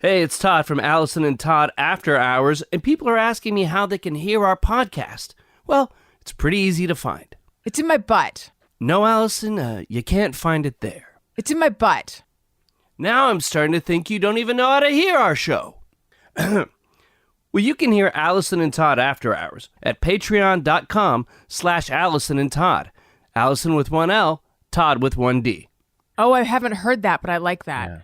Hey, it's Todd from Alison and Todd After Hours, and people are asking me how they can hear our podcast. Well, it's pretty easy to find. It's in my butt. No, Alison, you can't find it there. It's in my butt. Now I'm starting to think you don't even know how to hear our show. Well, you can hear Alison and Todd After Hours at patreon.com/Alison and Todd. Alison with one L, Todd with one D. Oh, I haven't heard that, but I like that. Yeah.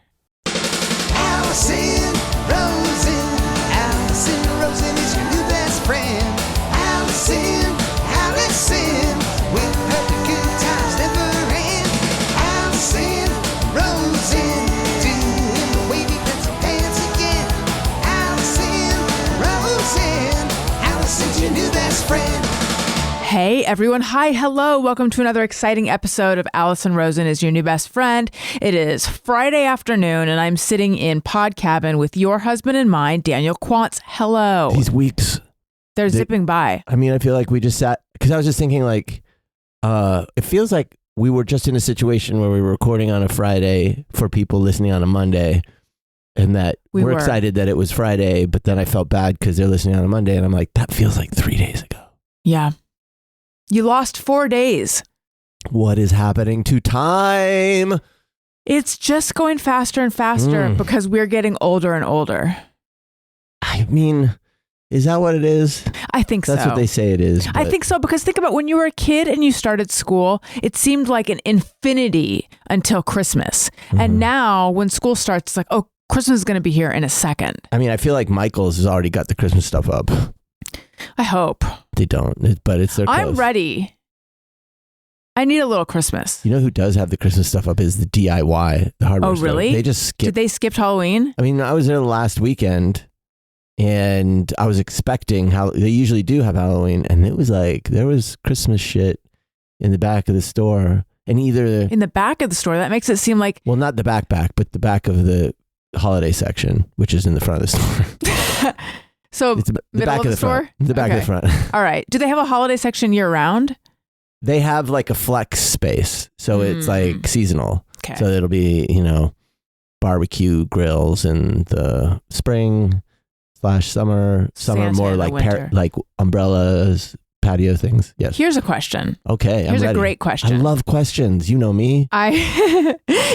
Alison Rosen is your new best friend. Alison, with her the good times never end. Alison Rosen, doing the wavy pencil dance again. Alison's your new best friend. Hey everyone, hi, hello, welcome to another exciting episode of Alison Rosen is your new best friend. It is Friday afternoon and I'm sitting in Pod Cabin with your husband and mine, Daniel Quantz. Hello. These weeks, They're zipping by. I mean, I feel like we just sat, because I was just thinking like, it feels like we were just in a situation where we were recording on a Friday for people listening on a Monday, and that we're excited that it was Friday, but then I felt bad because they're listening on a Monday, and I'm like, that feels like 3 days ago. Yeah. You lost 4 days. What is happening to time? It's just going faster and faster because we're getting older and older. I mean, is that what it is? I think so. That's what they say it is. I think so, because think about when you were a kid and you started school, it seemed like an infinity until Christmas. And now when school starts, it's like, oh, Christmas is going to be here in a second. I mean, I feel like Michael's has already got the Christmas stuff up. I hope. They don't, but it's their close. I'm ready. I need a little Christmas. You know who does have the Christmas stuff up is the DIY, the hardware store. Really? They just skip. Did they skip Halloween? I mean, I was there last weekend and I was expecting how they usually do have Halloween, and it was like there was Christmas shit in the back of the store, and in the back of the store. That makes it seem like, well, not the back, but the back of the holiday section, which is in the front of the store. So it's the middle back of the store? Front. The back of the front. All right. Do they have a holiday section year round? They have like a flex space, so it's like seasonal. Okay. So it'll be, barbecue grills in the spring/summer. Santa More in the like winter. like umbrellas, patio things. Yes. Here's a question. Okay, Here's I'm ready. a great question. I love questions. You know me.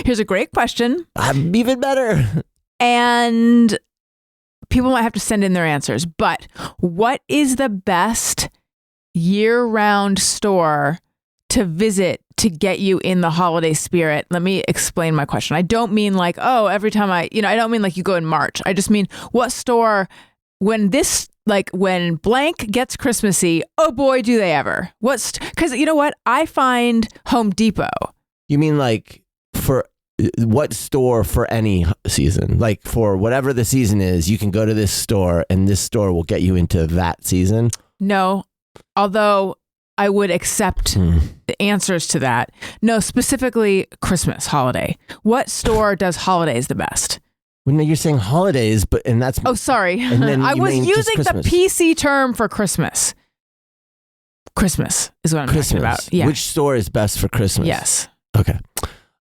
Here's a great question. I'm even better. And people might have to send in their answers, but what is the best year-round store to visit to get you in the holiday spirit? Let me explain my question. I don't mean like, oh, every time I don't mean like you go in March. I just mean what store when blank gets Christmassy, oh boy, do they ever. Because you know what? I find Home Depot. You mean like for what store for any season? Like for whatever the season is, you can go to this store and this store will get you into that season? No. Although I would accept the answers to that. No, specifically Christmas, holiday. What store does holidays the best? Well, no, you're saying holidays, and that's... Oh, sorry. And then I was using the Christmas. PC term for Christmas. Christmas is what I'm talking about. Yeah. Which store is best for Christmas? Yes. Okay.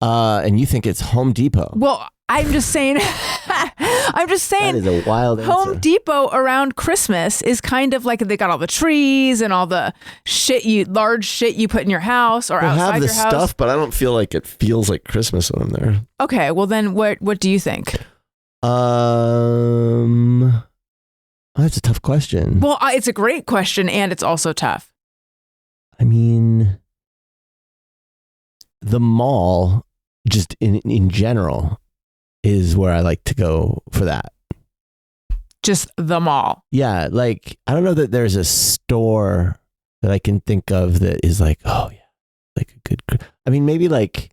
And you think it's Home Depot? Well, I'm just saying... That is a wild answer. Home Depot around Christmas is kind of like they got all the trees and all the large shit you put in your house or outside your house. They have the stuff, but I don't feel like it feels like Christmas when I'm there. Okay, well then what do you think? That's a tough question. Well, it's a great question and it's also tough. I mean, the mall, just in general, is where I like to go for that. Just the mall. Yeah, like I don't know that there's a store that I can think of that is like, oh yeah, like a good. I mean, maybe like.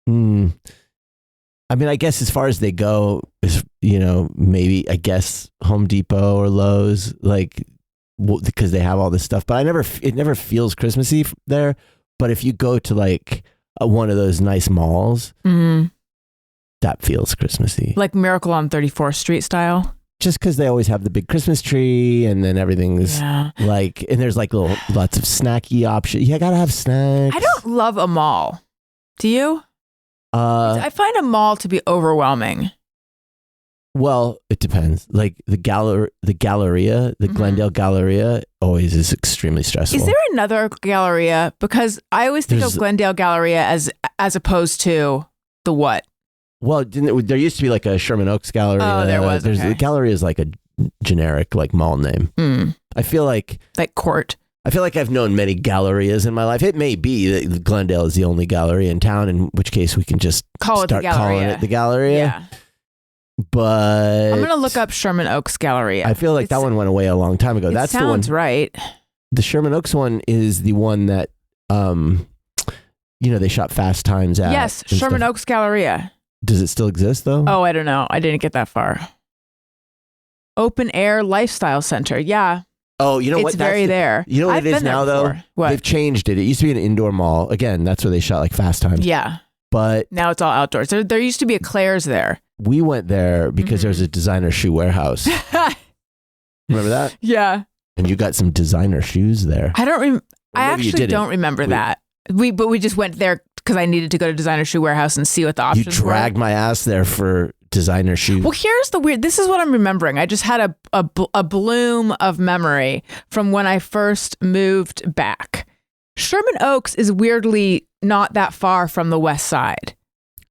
I mean, I guess as far as they go, is maybe I guess Home Depot or Lowe's, like because they have all this stuff. But it never feels Christmassy there. But if you go to like one of those nice malls, that feels Christmassy. Like Miracle on 34th Street style? Just because they always have the big Christmas tree and then everything's like, and there's like lots of snacky options. Yeah, I gotta have snacks. I don't love a mall. Do you? I find a mall to be overwhelming. Well, it depends. Like the Galleria, the Glendale Galleria always is extremely stressful. Is there another Galleria? Because I always think of Glendale Galleria as opposed to the what? Well, there used to be like a Sherman Oaks Galleria. Oh, there was. The Galleria is like a generic like mall name. I feel like Court. I feel like I've known many Gallerias in my life. It may be that Glendale is the only Galleria in town, in which case we can just start calling it the Galleria. Yeah. But I'm gonna look up Sherman Oaks Galleria. I feel like that one went away a long time ago. That's sounds the one. Right. The Sherman Oaks one is the one that, they shot Fast Times at. Yes, Sherman Oaks Galleria. Does it still exist though? Oh, I don't know. I didn't get that far. Open Air Lifestyle Center. Yeah. Oh, you know what? It's very there. You know what I've it is been there now though? before. What? They've changed it. It used to be an indoor mall. Again, that's where they shot like Fast Times. Yeah. But now it's all outdoors. There used to be a Claire's there. We went there because there's a designer shoe warehouse. Remember that? Yeah. And you got some designer shoes there. I actually don't remember that. But we just went there because I needed to go to designer shoe warehouse and see what the options were. You dragged my ass there for designer shoes. Well, here's the weird. This is what I'm remembering. I just had a bloom of memory from when I first moved back. Sherman Oaks is weirdly not that far from the west side.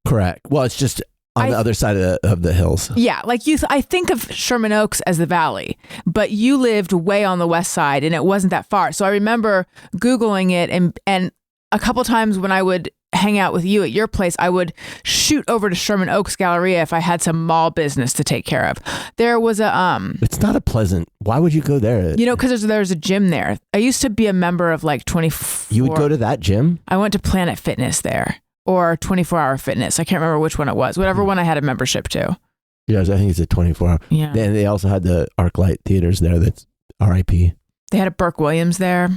Correct. Well, it's just on the other side of the hills. Yeah, like I think of Sherman Oaks as the valley, but you lived way on the west side and it wasn't that far. So I remember Googling it and a couple times when I would hang out with you at your place, I would shoot over to Sherman Oaks Galleria if I had some mall business to take care of. There was It's not a pleasant. Why would you go there? Because there's a gym there. I used to be a member of like 24. You would go to that gym? I went to Planet Fitness there. Or 24-hour fitness. I can't remember which one it was. Whatever one I had a membership to. Yes, I think it's a 24-hour. Yeah. And they also had the ArcLight theaters there. That's RIP. They had a Burke Williams there.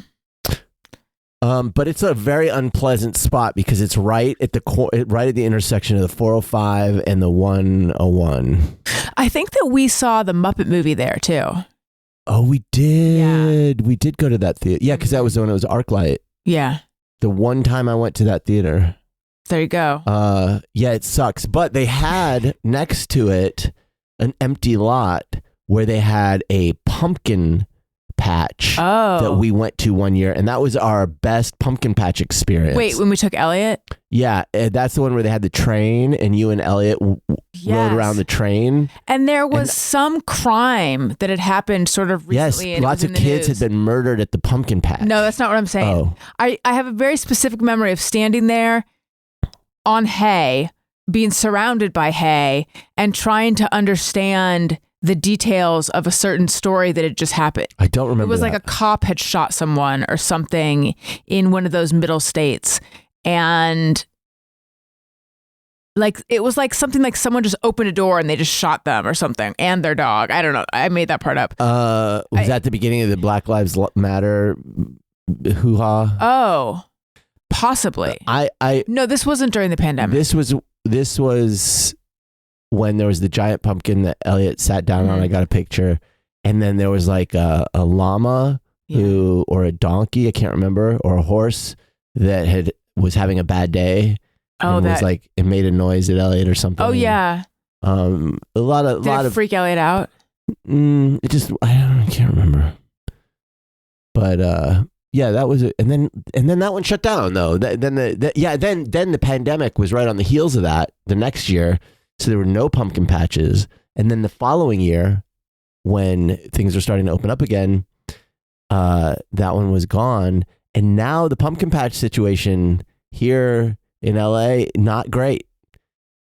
But it's a very unpleasant spot because it's right at the intersection of the 405 and the 101. I think that we saw the Muppet movie there too. Oh, we did. Yeah. We did go to that theater. Yeah, because that was when it was ArcLight. Yeah. The one time I went to that theater. There you go. Yeah, it sucks. But they had next to it an empty lot where they had a pumpkin patch that we went to one year. And that was our best pumpkin patch experience. Wait, when we took Elliot? Yeah, that's the one where they had the train and you and Elliot rode around the train. And there was some crime that had happened sort of recently. Yes, lots of kids had been murdered at the pumpkin patch. No, that's not what I'm saying. Oh. I have a very specific memory of standing there on hay, being surrounded by hay, and trying to understand the details of a certain story that had just happened. I don't remember. It was like a cop had shot someone or something in one of those middle states. And like, it was like something like someone just opened a door and they just shot them or something and their dog. I don't know. I made that part up. Was that the beginning of the Black Lives Matter hoo-ha? Oh, possibly. No, this wasn't during the pandemic. This was when there was the giant pumpkin that Elliot sat down on. I got a picture. And then there was like a llama or a donkey, I can't remember, or a horse that was having a bad day. Oh, and was like, it made a noise at Elliot or something. Oh yeah. Did it freak Elliot out? I can't remember. But yeah, that was it. And then that one shut down though. Then the pandemic was right on the heels of that the next year. So there were no pumpkin patches. And then the following year, when things were starting to open up again, that one was gone. And now the pumpkin patch situation here in LA, not great.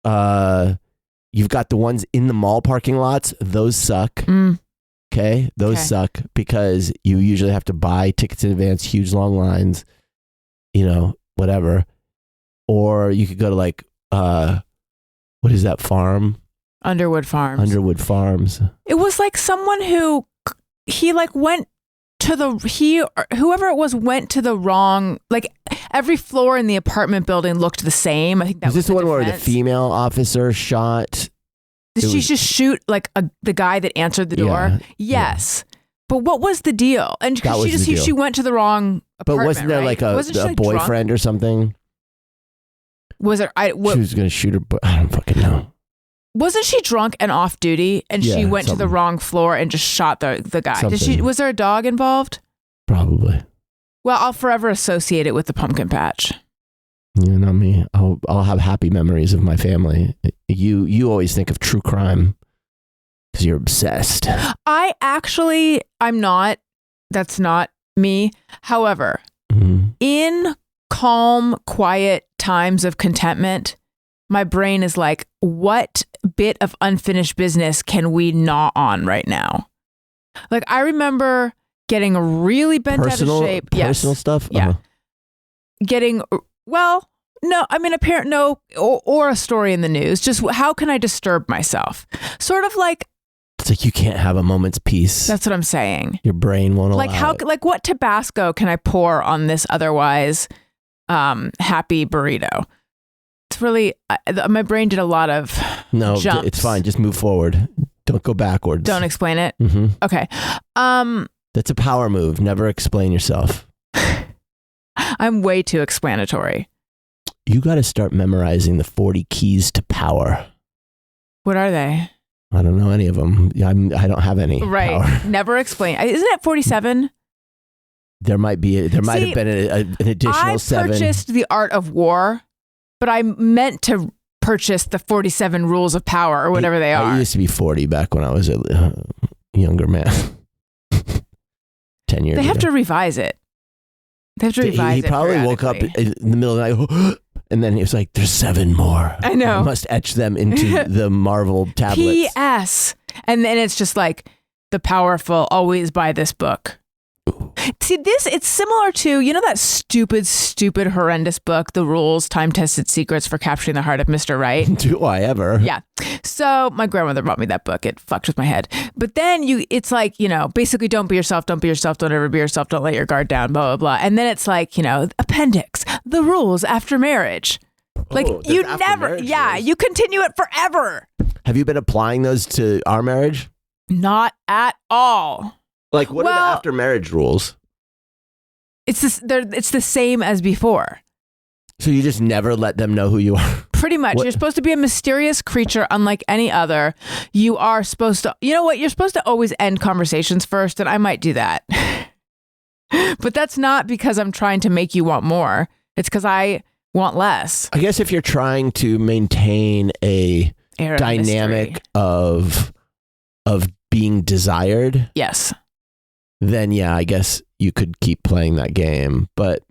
You've got the ones in the mall parking lots. Those suck. Okay. Those suck because you usually have to buy tickets in advance, huge long lines, whatever. Or you could go to like, what is that farm? Underwood Farms. Underwood Farms. It was like someone who went to whoever it was went to the wrong, like every floor in the apartment building looked the same. I think that was this the one where the female officer shot? Did she just shoot like the guy that answered the door? Yes. Yeah. But what was the deal? And she went to the wrong apartment. But wasn't there like a boyfriend or something? Was it? She was going to shoot her, but I don't fucking know. Wasn't she drunk and off duty, and she Yeah, went to the something. wrong floor and just shot the guy? Something. Was there a dog involved? Probably. Well, I'll forever associate it with the pumpkin patch. Yeah, not me. I'll have happy memories of my family. You always think of true crime because you're obsessed. I'm not. That's not me. However, Mhm. in calm, quiet times of contentment, my brain is like, what bit of unfinished business can we gnaw on right now? Like, I remember getting really bent out of shape. Personal stuff? Yeah. Getting, well, no, I mean, or a story in the news. Just how can I disturb myself? Sort of like, It's like you can't have a moment's peace. that's what I'm saying. Your brain won't allow Like it. like what Tabasco can I pour on this otherwise happy burrito? It's really, my brain did a lot of No, jumps. it's fine. Just move forward. Don't go backwards. Don't explain it. Mm-hmm. Okay. That's a power move. Never explain yourself. I'm way too explanatory. You got to start memorizing the 40 keys to power. What are they? I don't know any of them. I don't have any Right. power. Never explain. Isn't it 47? There might have been an additional I 7. purchased The Art of War, but I meant to purchase the 47 Rules of Power or whatever they It are. used to be 40 back when I was a younger man. 10 years They ago. have to revise it. They have to revise He it. probably woke up periodically. in the middle of the night and then he was like, there's 7 more. I know. I must etch them into the Marvel tablets. P.S. And then it's just like, the powerful always buy this book. See, it's similar to, that stupid, horrendous book, The Rules, Time-Tested Secrets for Capturing the Heart of Mr. Right. Do I ever? Yeah. So my grandmother bought me that book. It fucked with my head. But then it's like, basically don't be yourself, don't ever be yourself, don't let your guard down, blah, blah, blah. And then it's like, appendix, the rules after marriage. Like Oh, you that's after never, marriage yeah, rules. you continue it forever. Have you been applying those to our marriage? Not at all. Like, what are Well- the after marriage rules? It's the same as before. So you just never let them know who you are? Pretty much. What- You're supposed to be a mysterious creature unlike any other. You are supposed to, you know what? You're supposed to always end conversations first, and I might do that. But that's not because I'm trying to make you want more. It's because I want less. I guess if you're trying to maintain a Air of dynamic mystery. of being desired, Yes. then yeah, I guess you could keep playing that game. But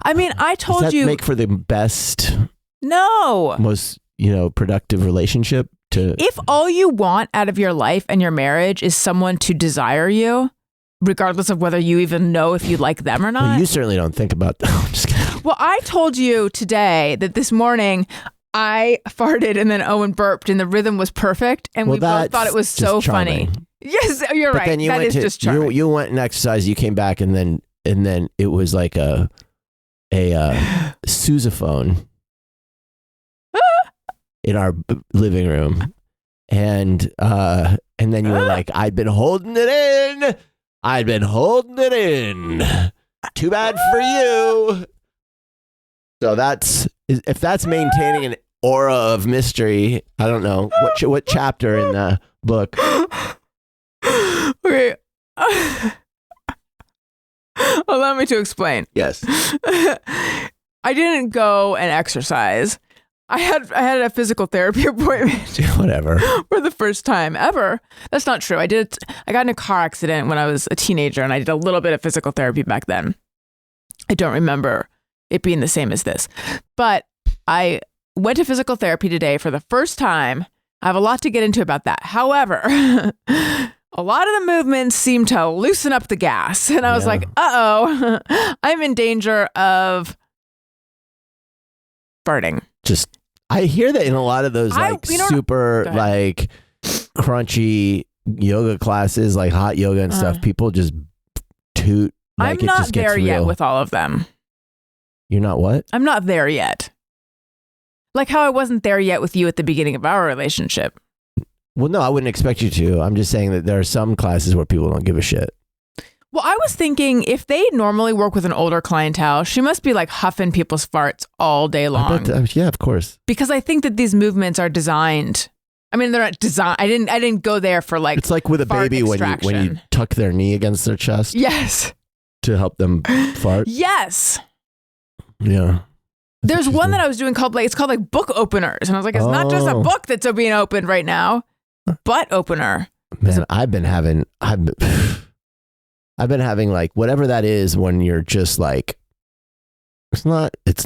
I mean, I does told that you. make for the best, No. most, productive relationship? If all you want out of your life and your marriage is someone to desire you, regardless of whether you even know if you like them or not. Well, you certainly don't think about that. I'm just kidding. Well, I told you today that this morning I farted and then Owen burped and the rhythm was perfect and Well, we both thought it was that's so just funny. charming. Yes, you're But right. then you That went is to just charming. you went and exercised. You came back and then it was like a sousaphone in our living room, and then you were like, I'd been holding it in. Too bad for you. So if that's maintaining an aura of mystery. I don't know what chapter in the book. Okay. Allow me to explain. Yes. I didn't go and exercise. I had a physical therapy appointment Whatever. for the first time ever. That's not true. I got in a car accident when I was a teenager and I did a little bit of physical therapy back then. I don't remember it being the same as this. But I went to physical therapy today for the first time. I have a lot to get into about that. However, a lot of the movements seem to loosen up the gas. And I was like, uh-oh, I'm in danger of farting. I hear that in a lot of those super Go ahead. like crunchy yoga classes, like hot yoga and stuff. People just toot. Like I'm it not just gets there yet real. with all of them. You're not what? I'm not there yet. Like how I wasn't there yet with you at the beginning of our relationship. Well, no, I wouldn't expect you to. I'm just saying that there are some classes where people don't give a shit. Well, I was thinking if they normally work with an older clientele, she must be like huffing people's farts all day long. Yeah, of course. Because I think that these movements are designed. I mean, they're not designed. I didn't go there for like. It's like with a fart baby when you tuck their knee against their chest. Yes. To help them fart. Yes. Yeah. There's one that I was doing it's called like book openers, and I was like, it's not just a book that's being opened right now. Butt opener. Man, I've been having like whatever that is when you're just like, it's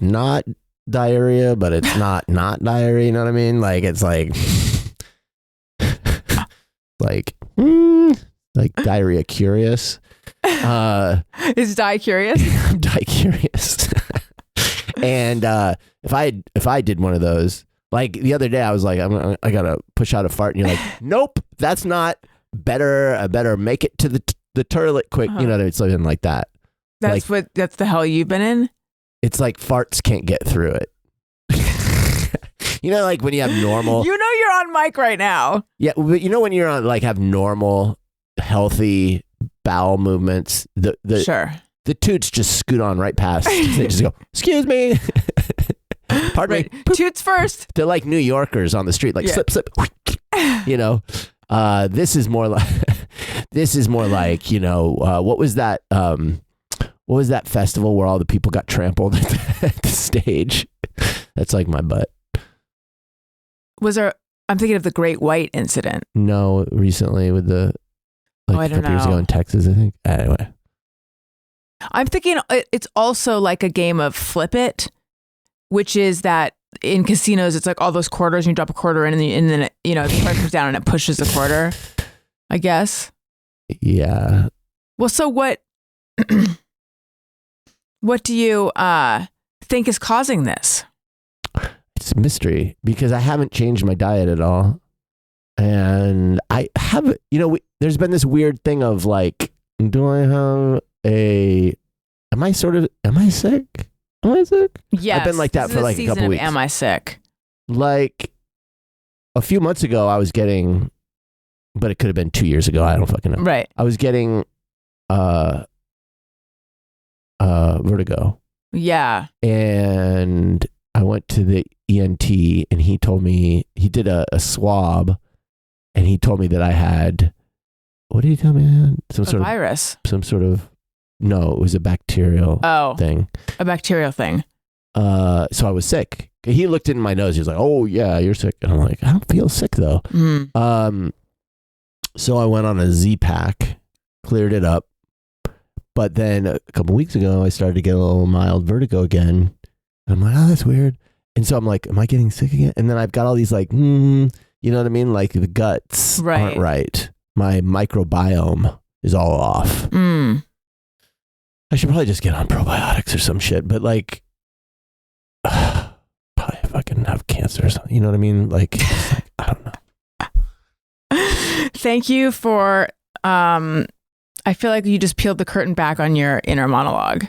not diarrhea, but it's not diarrhea. You know what I mean? Like it's like diarrhea curious. Is die curious? I'm die curious. And if I did one of those, like the other day, I was like, I gotta push out a fart, and you're like, nope, that's not better. I better make it to the toilet quick. You know, it's something like that. That's like, that's the hell you've been in. It's like farts can't get through it. You know, like when you have normal. You know, you're on mic right now. Yeah, but you know when you're on have normal, healthy bowel movements. Sure. The toots just scoot on right past. They just go, excuse me. Pardon me. Toots first. They're like New Yorkers on the street, like slip. You know, this is more like you know, what was that? What was that festival where all the people got trampled at the stage? That's like my butt. Was there? I'm thinking of the Great White Incident. No, recently with a couple years ago in Texas, I think. Anyway. I'm thinking it's also like a game of flip it, which is that in casinos, it's like all those quarters and you drop a quarter in and then it, you know, the card comes down and it pushes the quarter, I guess. Yeah. Well, so what do you think is causing this? It's a mystery because I haven't changed my diet at all. And I have, you know, there's been this weird thing of like, do I have am I sick? Am I sick? Yes. I've been like that for like a couple weeks. Am I sick? Like a few months ago, I was getting, but it could have been 2 years ago. I don't fucking know. Right. I was getting vertigo. Yeah. And I went to the ENT and he told me, he did a swab and he told me that I had, what did he tell me I had? Some sort virus. No, it was a bacterial thing. A bacterial thing. So I was sick. He looked in my nose. He was like, oh yeah, you're sick. And I'm like, I don't feel sick though. So I went on a Z-Pack, cleared it up. But then a couple weeks ago, I started to get a little mild vertigo again. I'm like, oh, that's weird. And so I'm like, am I getting sick again? And then I've got all these like, you know what I mean? Like the guts aren't right. My microbiome is all off. I should probably just get on probiotics or some shit. But like, probably fucking have cancer or something. You know what I mean? Like I don't know. Thank you for, I feel like you just peeled the curtain back on your inner monologue.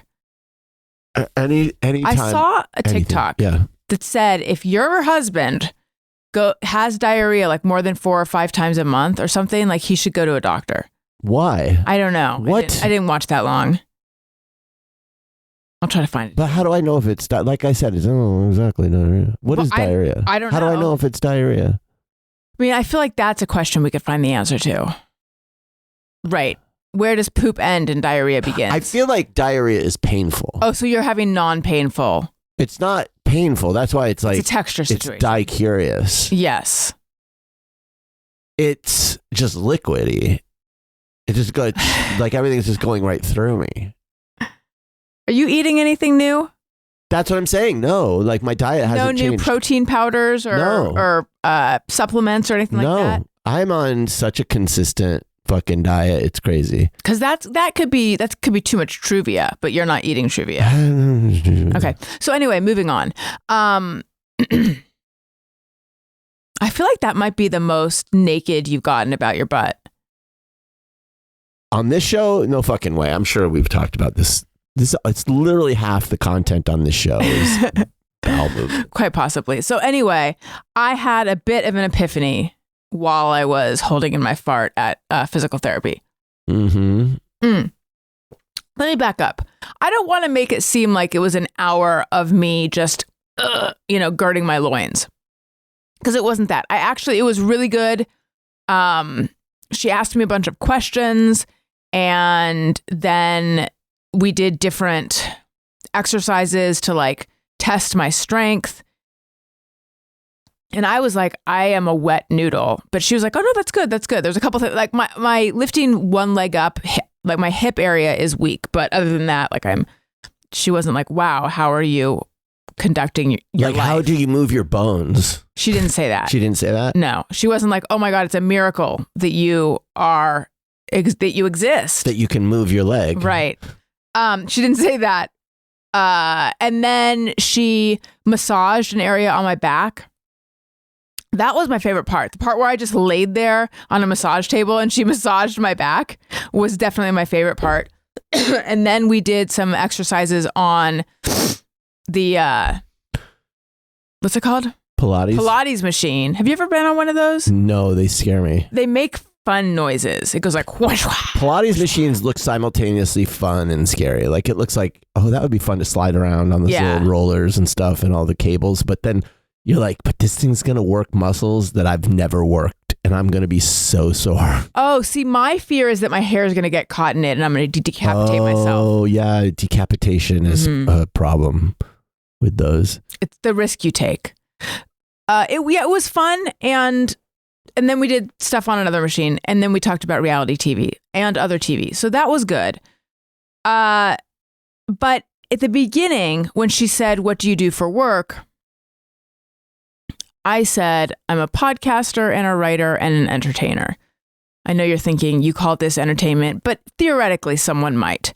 Anytime. I saw a TikTok that said if your husband has diarrhea like more than 4 or 5 times a month or something, like he should go to a doctor. Why? I don't know. What? I didn't watch that long. I'll try to find it. But how do I know if it's like I said? It's exactly diarrhea. What is diarrhea? I don't know. How do I know if it's diarrhea? I mean, I feel like that's a question we could find the answer to. Right. Where does poop end and diarrhea begin? I feel like diarrhea is painful. Oh, so you're having non-painful. It's not painful. That's why it's like it's a texture situation. It's dicurious. Yes. It's just liquidy. It just goes like everything's just going right through me. Are you eating anything new? That's what I'm saying. No, like my diet hasn't changed. No new protein powders or supplements or anything like that? No, I'm on such a consistent fucking diet. It's crazy. Because that could be too much truvia, but you're not eating truvia. Okay. So anyway, moving on. I feel like that might be the most naked you've gotten about your butt. On this show, no fucking way. I'm sure we've talked about this. It's literally half the content on this show is bowel movement. Quite possibly. So anyway, I had a bit of an epiphany while I was holding in my fart at physical therapy. Let me back up. I don't want to make it seem like it was an hour of me just, girding my loins. Because it wasn't that. It was really good. She asked me a bunch of questions, and then we did different exercises to like test my strength. And I was like, I am a wet noodle. But she was like, oh no, that's good. That's good. There's a couple things like my lifting one leg up, like my hip area is weak. But other than that, she wasn't like, wow, how are you conducting your life? How do you move your bones? She didn't say that. She didn't say that? No, she wasn't like, oh my God, it's a miracle that you exist. That you can move your leg. Right. She didn't say that. And then she massaged an area on my back. That was my favorite part. The part where I just laid there on a massage table and she massaged my back was definitely my favorite part. And then we did some exercises on the, what's it called? Pilates machine. Have you ever been on one of those? No, they scare me. They make fun noises. It goes like whoosh, whoosh. Pilates machines look simultaneously fun and scary. Like it looks like, oh, that would be fun to slide around on those little rollers and stuff and all the cables. But then you're like, but this thing's going to work muscles that I've never worked. And I'm going to be so sore. Oh, see, my fear is that my hair is going to get caught in it and I'm going to decapitate myself. Oh, yeah. Decapitation is a problem with those. It's the risk you take. It was fun. And then we did stuff on another machine. And then we talked about reality TV and other TV. So that was good. But at the beginning, when she said, what do you do for work? I said, I'm a podcaster and a writer and an entertainer. I know you're thinking you call this entertainment, but theoretically someone might.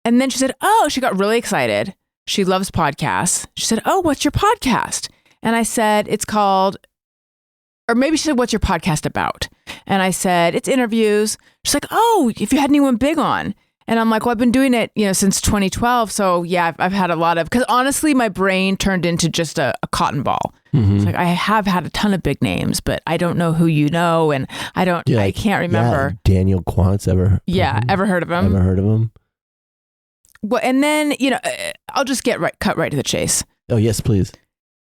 And then she said, oh, she got really excited. She loves podcasts. She said, oh, what's your podcast? And I said, it's called, or maybe she said, what's your podcast about? And I said, it's interviews. She's like, oh, if you had anyone big on. And I'm like, well, I've been doing it, since 2012. So yeah, I've had a lot of, because honestly, my brain turned into just a cotton ball. Mm-hmm. It's like, I have had a ton of big names, but I don't know who you know. And I can't remember. Yeah, Daniel Quantz, ever heard of him? Ever heard of him? Well, and then, I'll just cut right to the chase. Oh, yes, please.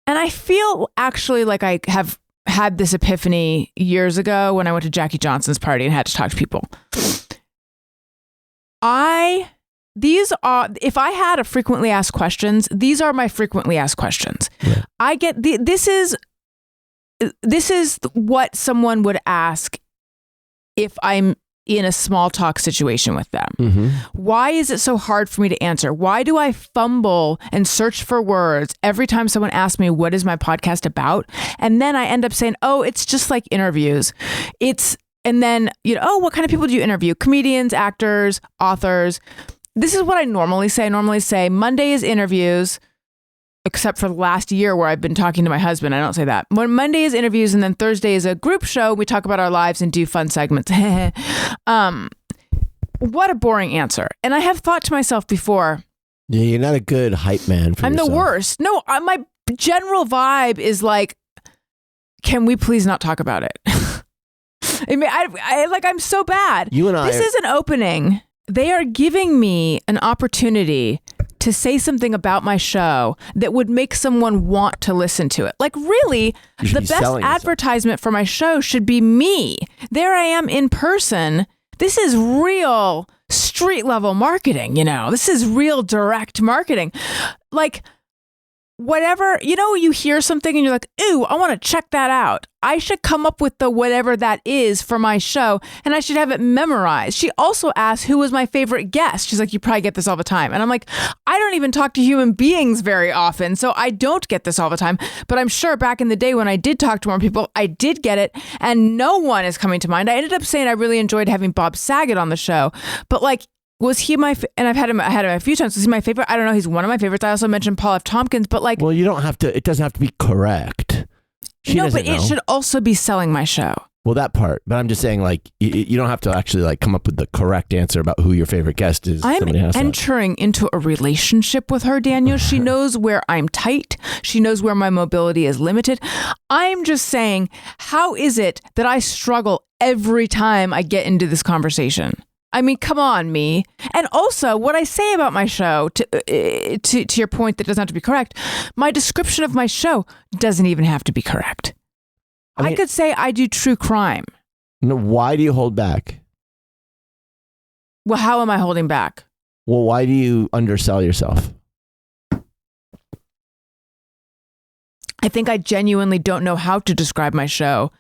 And I feel actually like I have had this epiphany years ago when I went to Jackie Johnson's party and had to talk to people. If I had a frequently asked questions, these are my frequently asked questions. Yeah. I get this is what someone would ask if I'm in a small talk situation with them. Mm-hmm. Why is it so hard for me to answer? Why do I fumble and search for words every time someone asks me, what is my podcast about? And then I end up saying, oh, it's just like interviews. And then, what kind of people do you interview? Comedians, actors, authors. This is what I normally say. I normally say Monday is interviews, except for the last year where I've been talking to my husband. I don't say that. When Monday is interviews and then Thursday is a group show, we talk about our lives and do fun segments. What a boring answer. And I have thought to myself before. Yeah, you're not a good hype man for yourself. I'm the worst. No, my general vibe is like, can we please not talk about it? I mean, I'm so bad. You and I. This is an opening. They are giving me an opportunity to say something about my show that would make someone want to listen to it. Like, really, the best advertisement for my show should be me. There I am in person. This is real street level marketing, This is real direct marketing. Like, whatever, you hear something and you're like, ooh, I want to check that out. I should come up with the whatever that is for my show and I should have it memorized. She also asked who was my favorite guest. She's like, you probably get this all the time. And I'm like, I don't even talk to human beings very often, so I don't get this all the time. But I'm sure back in the day when I did talk to more people, I did get it, and no one is coming to mind. I ended up saying I really enjoyed having Bob Saget on the show, but like, was he and I had him a few times. Was he my favorite? I don't know. He's one of my favorites. I also mentioned Paul F. Tompkins, but like, well, you don't have to. It doesn't have to be correct. It should also be selling my show. Well, that part. But I'm just saying, like, you don't have to actually like come up with the correct answer about who your favorite guest is. I'm entering into a relationship with her, Daniel. She knows where I'm tight. She knows where my mobility is limited. I'm just saying, how is it that I struggle every time I get into this conversation? I mean, come on, me. And also, what I say about my show, to your point that doesn't have to be correct, my description of my show doesn't even have to be correct. I mean, I could say I do true crime. No, why do you hold back? Well, how am I holding back? Well, why do you undersell yourself? I think I genuinely don't know how to describe my show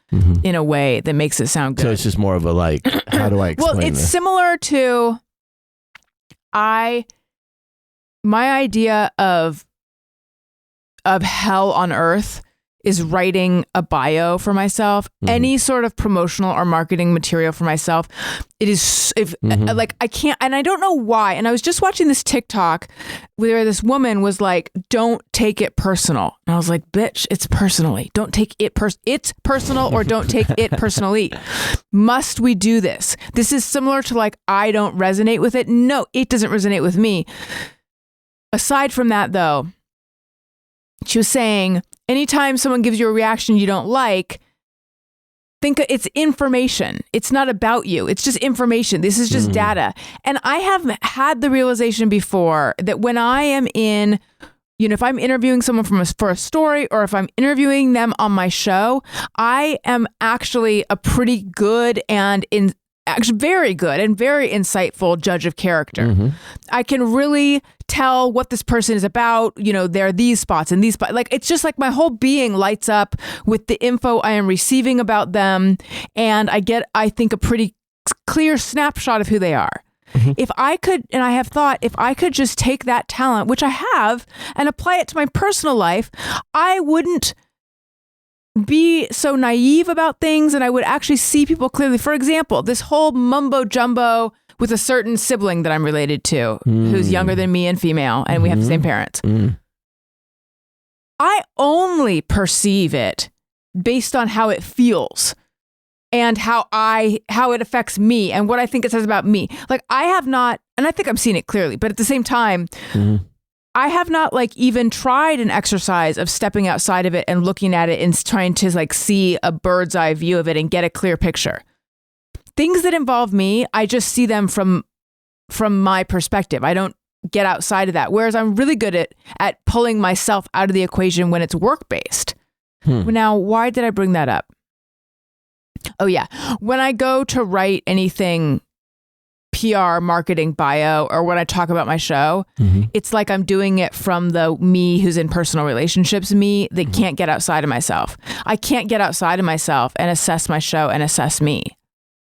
in a way that makes it sound good. So it's just more of a like, how do I explain Well, it's this? similar to my idea of hell on earth is writing a bio for myself, any sort of promotional or marketing material for myself. It is like, I can't, and I don't know why. And I was just watching this TikTok where this woman was like, don't take it personal. And I was like, bitch, it's personally. Don't take it it's personal, or don't take it personally. Must we do this? This is similar to like, I don't resonate with it. No, it doesn't resonate with me. Aside from that though, she was saying, anytime someone gives you a reaction you don't like, think it's information. It's not about you. It's just information. This is just data. And I have had the realization before that when I am in, if I'm interviewing someone for a story, or if I'm interviewing them on my show, I am actually a pretty good and actually very good and very insightful judge of character. I can really tell what this person is about. There are these spots and these spots. Like, it's just like my whole being lights up with the info I am receiving about them. And I get, I think, a pretty clear snapshot of who they are. If I could, and I have thought, if I could just take that talent, which I have, and apply it to my personal life, I wouldn't be so naive about things, and I would actually see people clearly. For example, this whole mumbo jumbo with a certain sibling that I'm related to, who's younger than me and female, and we have the same parents. I only perceive it based on how it feels and how it affects me and what I think it says about me. Like, I have not, and I think I'm seeing it clearly, but at the same time, I have not like even tried an exercise of stepping outside of it and looking at it and trying to like see a bird's eye view of it and get a clear picture. Things that involve me, I just see them from my perspective. I don't get outside of that. Whereas I'm really good at pulling myself out of the equation when it's work-based. Now, why did I bring that up? Oh yeah. When I go to write anything PR, marketing, bio, or when I talk about my show, it's like I'm doing it from the me who's in personal relationships, me that can't get outside of myself. I can't get outside of myself and assess my show and assess me.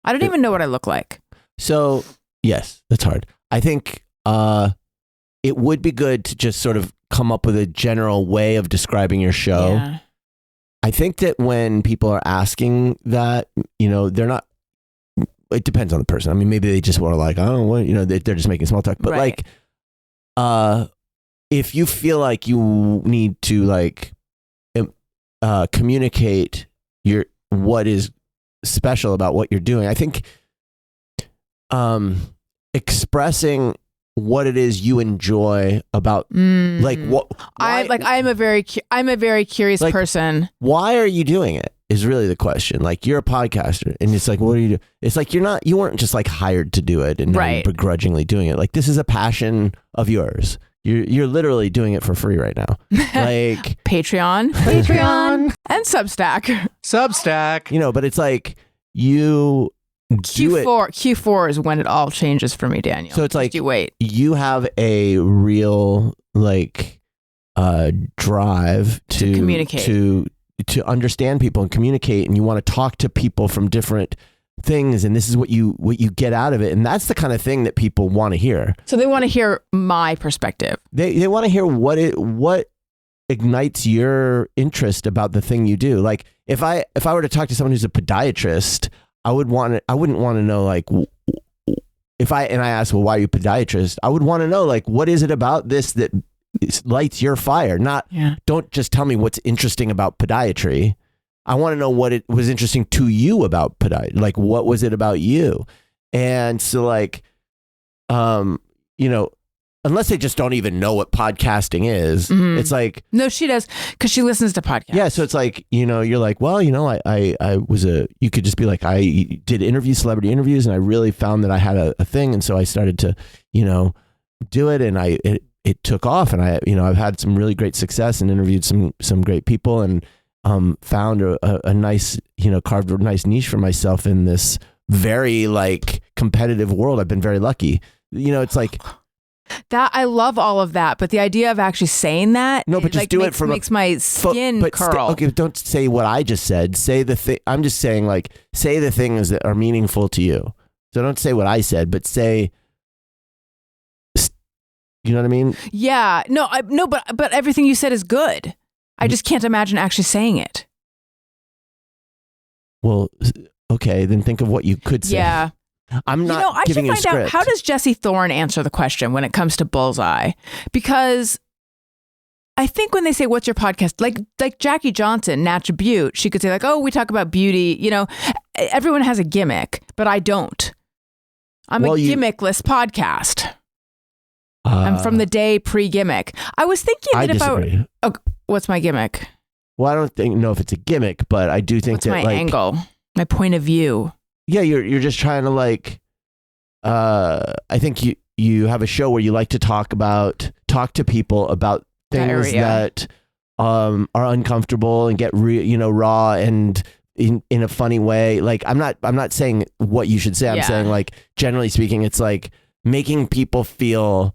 I don't even know what I look like. So, yes, that's hard. I think it would be good to just sort of come up with a general way of describing your show. Yeah. I think that when people are asking that, they're not, it depends on the person. I mean, maybe they just want to like, they're just making small talk. But Right. like, if you feel like you need to like communicate what is special about what you're doing, I think expressing what it is you enjoy about like what I'm a very curious like, person. Why are you doing it is really the question. Like, you're a podcaster and it's like, what do you do? It's like you weren't just like hired to do it and now you're begrudgingly doing it. Like, this is a passion of yours. You're literally doing it for free right now. Like Patreon and Substack. But it's like you do Q4 is when it all changes for me, Daniel. So it's like, you wait. You have a real like drive to communicate, to understand people and communicate, and you want to talk to people from different things, and this is what you get out of it, and that's the kind of thing that people want to hear. So they want to hear my perspective. They want to hear what ignites your interest about the thing you do. Like, if I were to talk to someone who's a podiatrist, I wouldn't want to know like, if I ask, well, why are you a podiatrist? I would want to know like, what is it about this that lights your fire? Don't just tell me what's interesting about podiatry. I want to know what it was interesting to you about podiatry. Like, what was it about you? And so like, unless they just don't even know what podcasting is. Mhm. It's like, No, she does because she listens to podcasts. yeah. So it's like, you're like, well, you could just be like, I did celebrity interviews, and I really found that I had a thing. And so I started to, do it, and it took off, and I've had some really great success and interviewed some great people, and found a nice, carved a nice niche for myself in this very like competitive world. I've been very lucky. It's like that. I love all of that, but the idea of actually saying that, no, but just do it from makes my skin curl. Okay, don't say what I just said. Say the thing. I'm just saying, like, say the things that are meaningful to you. So don't say what I said, but say. You know what I mean? Yeah. No, but everything you said is good. I just can't imagine actually saying it. Well, okay, then think of what you could say. Yeah. I'm not I should giving you a find out, script. how does Jesse Thorne answer the question when it comes to Bullseye? Because I think when they say, what's your podcast? Like Jackie Johnson, Natch Butte, she could say like, oh, we talk about beauty. Everyone has a gimmick, but I don't. I'm a gimmickless podcast. I'm from the day pre-gimmick. I was thinking that disagree. What's my gimmick? Well, I don't know if it's a gimmick, but I do think what's that my like angle, my point of view. Yeah, you're just trying to like. I think you have a show where you like to talk to people about things Diarrhea. that are uncomfortable and get raw and in a funny way. Like I'm not saying what you should say. I'm saying like generally speaking, it's like making people feel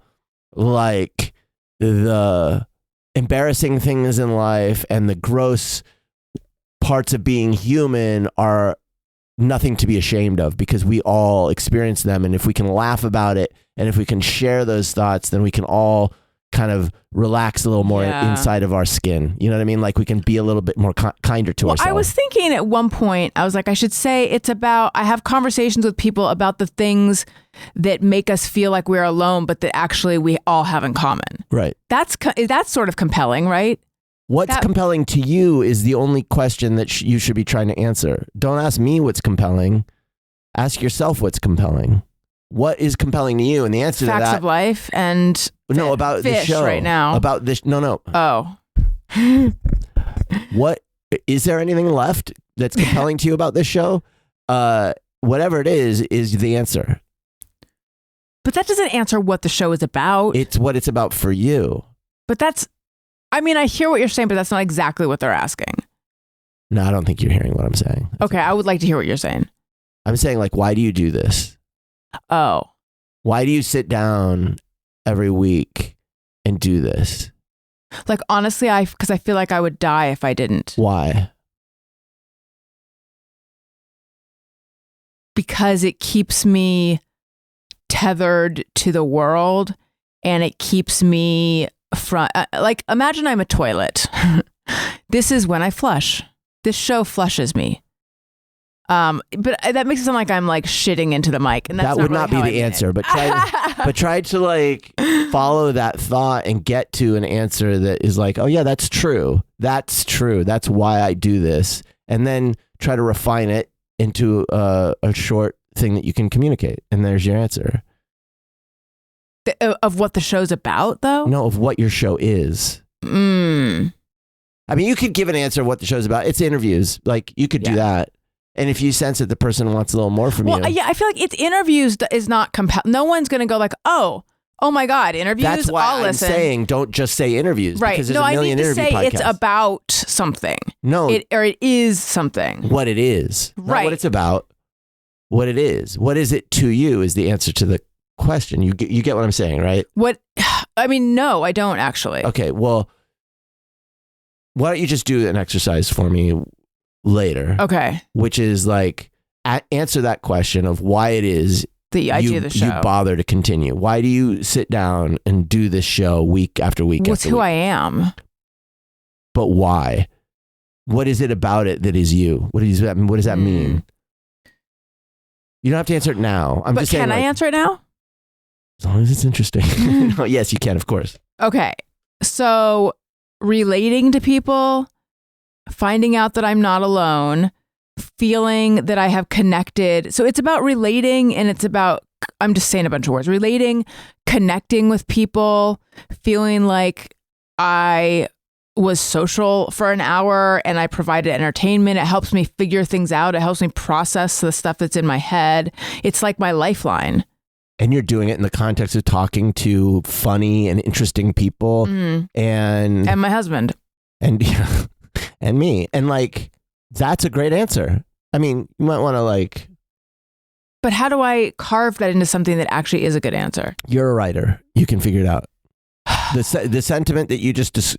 like the embarrassing things in life and the gross parts of being human are nothing to be ashamed of, because we all experience them. And if we can laugh about it, and if we can share those thoughts, then we can all kind of relax a little more inside of our skin. You know what I mean? Like we can be a little bit more kinder to ourselves. I was thinking at one point, I was like, I should say it's about, I have conversations with people about the things that make us feel like we're alone, but that actually we all have in common. Right. That's sort of compelling, right? What's compelling to you is the only question that you should be trying to answer. Don't ask me what's compelling. Ask yourself what's compelling. What is compelling to you? And the answer Facts to that... of life and about fish the show. right now. About this... No. Oh. What... Is there anything left that's compelling to you about this show? Whatever it is the answer. But that doesn't answer what the show is about. It's what it's about for you. But that's... I mean, I hear what you're saying, but that's not exactly what they're asking. No, I don't think you're hearing what I'm saying. Okay, I would like to hear what you're saying. I'm saying, like, why do you do this? Oh. Why do you sit down every week and do this? Like, honestly, because I feel like I would die if I didn't. Why? Because it keeps me tethered to the world, and it keeps me from, like, imagine I'm a toilet. This is when I flush. This show flushes me. But that makes it sound like I'm like shitting into the mic, and that's that would not be the answer. But try to like follow that thought and get to an answer that is like, oh yeah, that's true. That's true. That's why I do this, and then try to refine it into a short thing that you can communicate, and there's your answer. Of what the show's about, though? No, of what your show is. I mean, you could give an answer of what the show's about. It's interviews. Like, you could do that. And if you sense that the person wants a little more from you. Yeah, I feel like it's interviews is not compelling. No one's going to go like, oh my God, interviews. That's why I'll I'm listen. saying don't just say interviews. Right. Because there's a million I need to interview say podcasts. it's about something. No. It is something. What it is. Right. Not what it's about. What it is. What is it to you is the answer to the question. You get what I'm saying, right? What? I mean, no, I don't actually. Okay, well, why don't you just do an exercise for me later? Okay. Which is like, answer that question of why it is the idea of the show. You bother to continue. Why do you sit down and do this show week after week What's after who week? I am. But why? What is it about it that is you? What does that mean? You don't have to answer it now. I'm just saying. Can I answer it now? As long as it's interesting. No, yes, you can, of course. Okay. So relating to people, finding out that I'm not alone, feeling that I have connected. So it's about relating and it's about I'm just saying a bunch of words, relating, connecting with people, feeling like I was social for an hour and I provided entertainment. It helps me figure things out. It helps me process the stuff that's in my head. It's like my lifeline. And you're doing it in the context of talking to funny and interesting people and my husband. And and me. And like, that's a great answer. I mean, you might want to like. But how do I carve that into something that actually is a good answer? You're a writer. You can figure it out. The sentiment that you just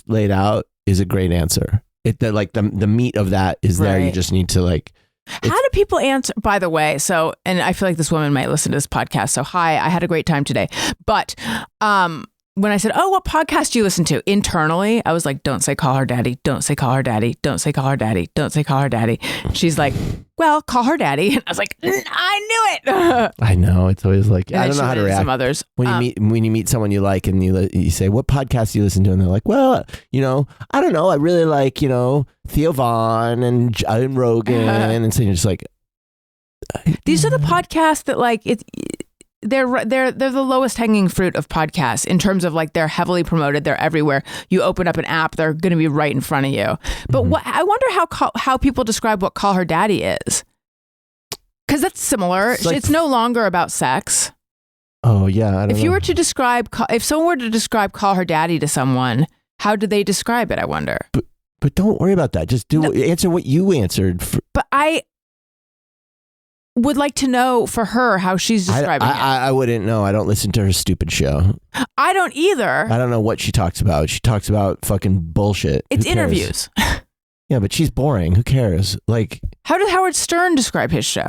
laid out is a great answer. The meat of that is there. Right. You just need to like. How do people answer? By the way, so, and I feel like this woman might listen to this podcast. So hi, I had a great time today. But when I said, "Oh, what podcast do you listen to?" Internally, I was like, "Don't say call her daddy. Don't say call her daddy. Don't say call her daddy. Don't say call her daddy." She's like, "Well, call her daddy." And I was like, "I knew it." I know, it's always like, And I don't know how to react. Some others. When you meet someone you like and you say, "What podcast do you listen to?" And they're like, "Well, I don't know. I really like, Theo Vaughn and Rogan." And so you're just like, these are the podcasts that like they're the lowest hanging fruit of podcasts in terms of like they're heavily promoted. They're everywhere. You open up an app, they're going to be right in front of you. But I wonder how people describe what Call Her Daddy is. Because that's similar. It's no longer about sex. Oh yeah. I don't know. If someone were to describe Call Her Daddy to someone, how do they describe it? I wonder. But don't worry about that. Just answer what you answered. But I would like to know for her how she's describing it. I wouldn't know. I don't listen to her stupid show. I don't either. I don't know what she talks about. She talks about fucking bullshit. It's interviews. Yeah, but she's boring. Who cares? Like, how did Howard Stern describe his show?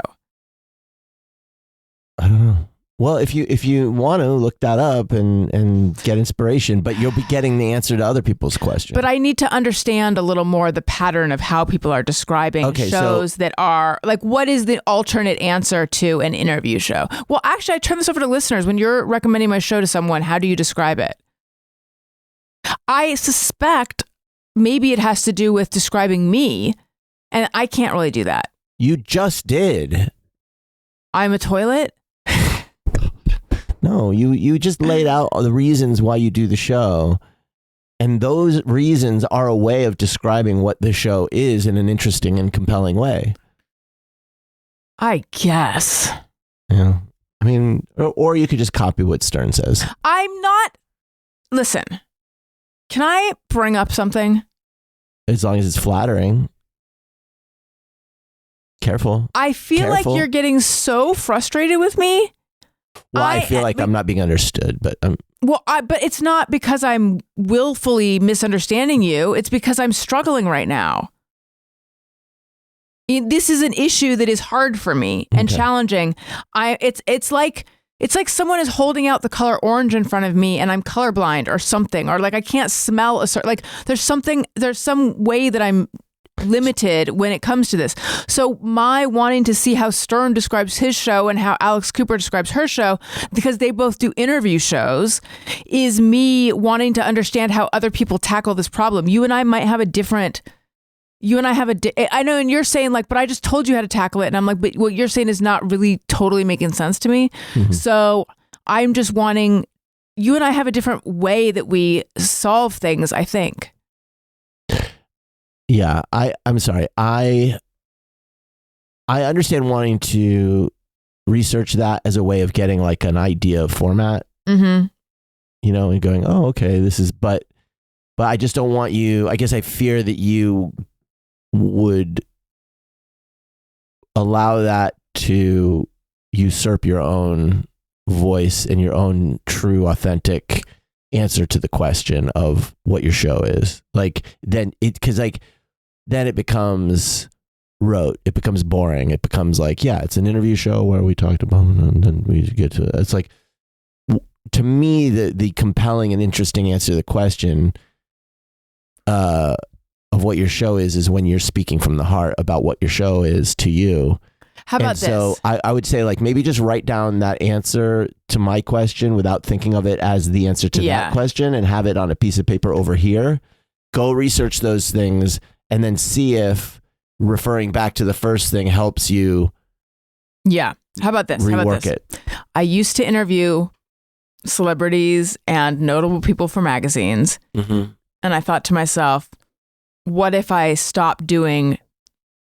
I don't know. Well, if you want to look that up and get inspiration, but you'll be getting the answer to other people's questions. But I need to understand a little more the pattern of how people are describing shows that are like, what is the alternate answer to an interview show? Well, actually, I turn this over to listeners. When you're recommending my show to someone, how do you describe it? I suspect maybe it has to do with describing me, and I can't really do that. You just did. I'm a toilet? No, you just laid out all the reasons why you do the show. And those reasons are a way of describing what the show is in an interesting and compelling way. I guess. Yeah. I mean, or you could just copy what Stern says. Listen, can I bring up something? As long as it's flattering. Careful. I feel like you're getting so frustrated with me. Well, I feel like I'm not being understood, but but it's not because I'm willfully misunderstanding you. It's because I'm struggling right now. This is an issue that is hard for me and challenging. It's like someone is holding out the color orange in front of me and I'm colorblind or something, or like I can't smell there's some way that I'm limited when it comes to this. So my wanting to see how Stern describes his show and how Alex Cooper describes her show, because they both do interview shows, is me wanting to understand how other people tackle this problem. You and I might have a different, I know, and you're saying like, but I just told you how to tackle it. And I'm like, but what you're saying is not really totally making sense to me. Mm-hmm. So I'm just wanting, you and I have a different way that we solve things, I think. Yeah, I'm sorry. I understand wanting to research that as a way of getting like an idea of format. Mm-hmm. And going, oh, okay, this is, but I just don't want you, I guess I fear that you would allow that to usurp your own voice and your own true, authentic answer to the question of what your show is. Like, then it becomes rote. It becomes boring. It becomes like, yeah, it's an interview show where we talked about, and then we get to it. It's like, to me, the compelling and interesting answer to the question of what your show is when you're speaking from the heart about what your show is to you. How about this? So I would say, like, maybe just write down that answer to my question without thinking of it as the answer to that question, and have it on a piece of paper over here. Go research those things and then see if referring back to the first thing helps you. Yeah. How about this? Rework it. I used to interview celebrities and notable people for magazines. Mm-hmm. And I thought to myself, what if I stopped doing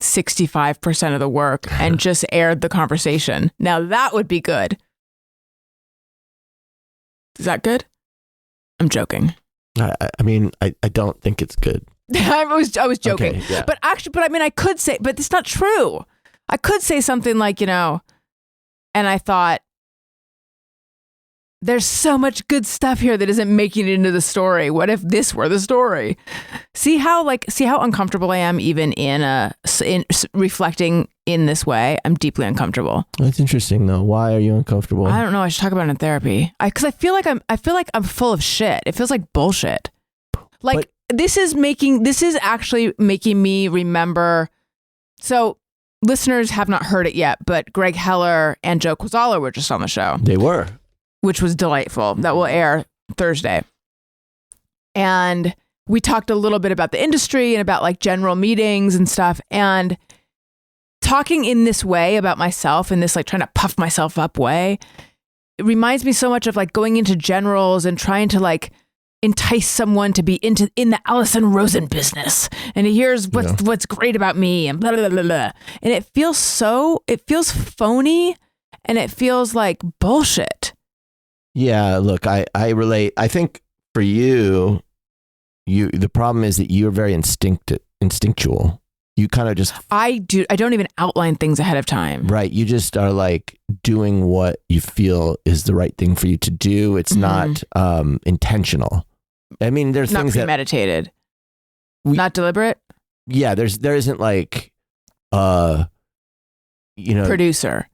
65% of the work and just aired the conversation? Now that would be good. Is that good? I'm joking. I mean, I don't think it's good. I was joking. Okay, yeah. But I mean, I could say, but it's not true. I could say something like, and I thought, there's so much good stuff here that isn't making it into the story. What if this were the story? See how uncomfortable I am even in reflecting in this way. I'm deeply uncomfortable. That's interesting though. Why are you uncomfortable? I don't know. I should talk about it in therapy. Because I feel like I'm full of shit. It feels like bullshit. Like this is actually making me remember. So listeners have not heard it yet, but Greg Heller and Joe Quazala were just on the show. They were. Which was delightful. That will air Thursday. And we talked a little bit about the industry and about like general meetings and stuff. And talking in this way about myself, in this like trying to puff myself up way, it reminds me so much of like going into generals and trying to like entice someone to be in the Alison Rosen business. And here's what's great about me and blah, blah, blah, blah. And it feels phony and it feels like bullshit. Yeah, look, I relate. I think for you, the problem is that you're very instinctual. You kind of just... I don't even outline things ahead of time. Right. You just are like doing what you feel is the right thing for you to do. It's not intentional. I mean, there's not things premeditated. Not deliberate? Yeah, there isn't like, producer.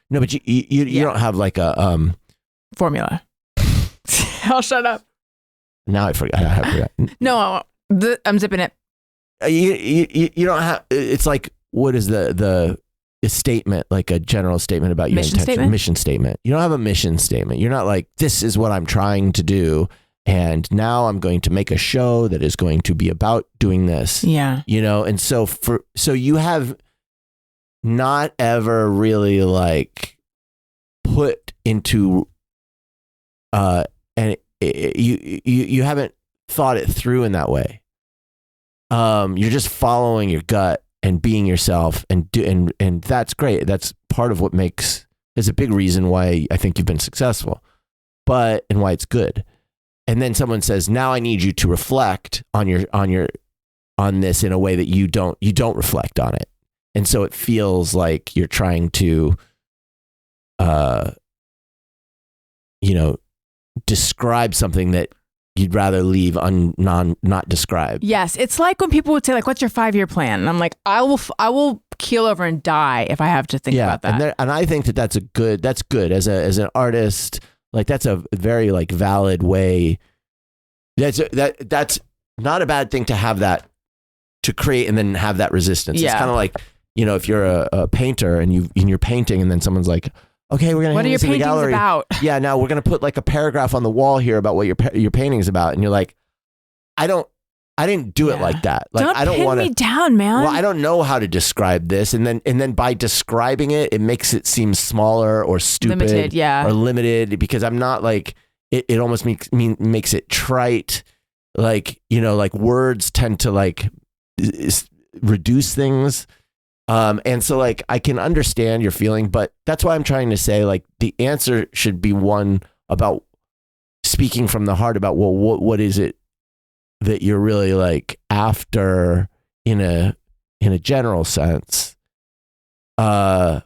No, but you don't have like a formula. I'll shut up. Now I forgot. No, I'm zipping it. You don't have. It's like, what is the statement, like a general statement about your intention? Mission statement. You don't have a mission statement. You're not like, this is what I'm trying to do, and now I'm going to make a show that is going to be about doing this. Yeah. And so you have not ever really like put into and you haven't thought it through in that way. You're just following your gut and being yourself and that's great. That's part of what is a big reason why I think you've been successful, and why it's good. And then someone says, now I need you to reflect on this in a way that you don't reflect on it. And so it feels like you're trying to, describe something that you'd rather leave not described. Yes, it's like when people would say, like, "What's your 5-year plan?" And I'm like, "I will keel over and die if I have to think about that." And I think that's good as an artist. Like that's a very like valid way. That's not a bad thing to have that, to create and then have that resistance. Yeah. It's kind of like, if you're a painter and you're painting and then someone's like, okay, we're going to hang this in the gallery. What are your paintings about? Yeah, now we're going to put like a paragraph on the wall here about what your painting is about. And you're like, I didn't do it like that. Like, I don't pin want me down, man. Well, I don't know how to describe this. And then by describing it, it makes it seem smaller or stupid, limited, or limited, because I'm not like, it almost makes it trite. Like, like words tend to like reduce things. And so like, I can understand your feeling, but that's why I'm trying to say like the answer should be one about speaking from the heart about, well, what is it that you're really like after in a general sense? So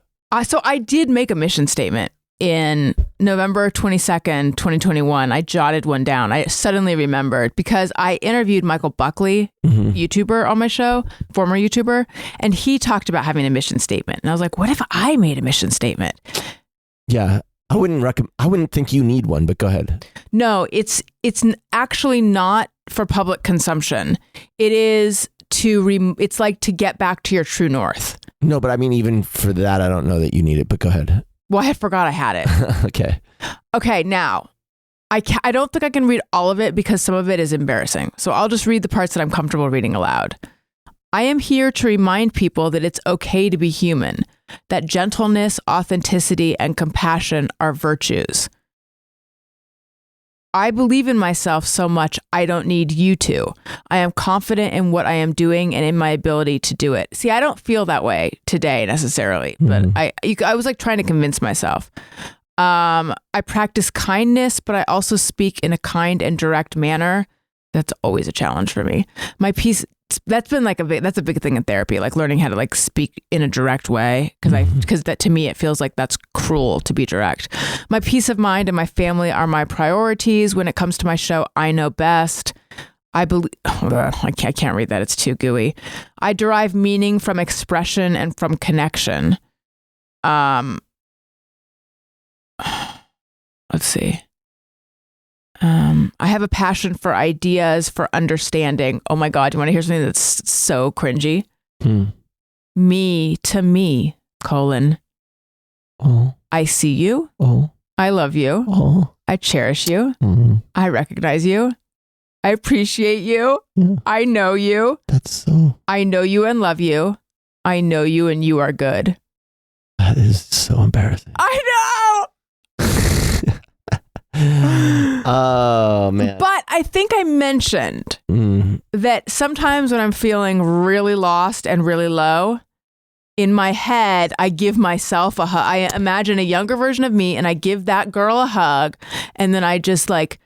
I did make a mission statement in November 22nd, 2021. I jotted one down. I suddenly remembered because I interviewed Michael Buckley, YouTuber, on my show, former YouTuber, and he talked about having a mission statement. And I was like, what if I made a mission statement? Yeah. I wouldn't think you need one, but go ahead. No, it's actually not for public consumption. It is it's like to get back to your true north. No, but I mean, even for that, I don't know that you need it, but go ahead. Well, I forgot I had it. Okay. Now, I don't think I can read all of it because some of it is embarrassing. So I'll just read the parts that I'm comfortable reading aloud. I am here to remind people that it's okay to be human. that gentleness, authenticity, and compassion are virtues. I believe in myself so much I don't need you to. I am confident in what I am doing and in my ability to do it. See, I don't feel that way today necessarily, but I was like trying to convince myself. I practice kindness, but I also speak in a kind and direct manner. That's always a challenge for me. My peace, that's been like that's a big thing in therapy, like learning how to like speak in a direct way. Because that to me, it feels like that's cruel to be direct. My peace of mind and my family are my priorities. When it comes to my show, I know best. I believe, I can't read that. It's too gooey. I derive meaning from expression and from connection. Let's see. I have a passion for ideas, for understanding. Oh my God, you want to hear something that's so cringy? Me to me, : Oh. I see you. Oh. I love you. Oh. I cherish you. Mm-hmm. I recognize you. I appreciate you. Yeah. I know you. That's so. I know you and love you. I know you and you are good. That is so embarrassing. I know. Oh man. But I think I mentioned that sometimes when I'm feeling really lost and really low, in my head, I give myself a hug. I imagine a younger version of me and I give that girl a hug. And then I just like,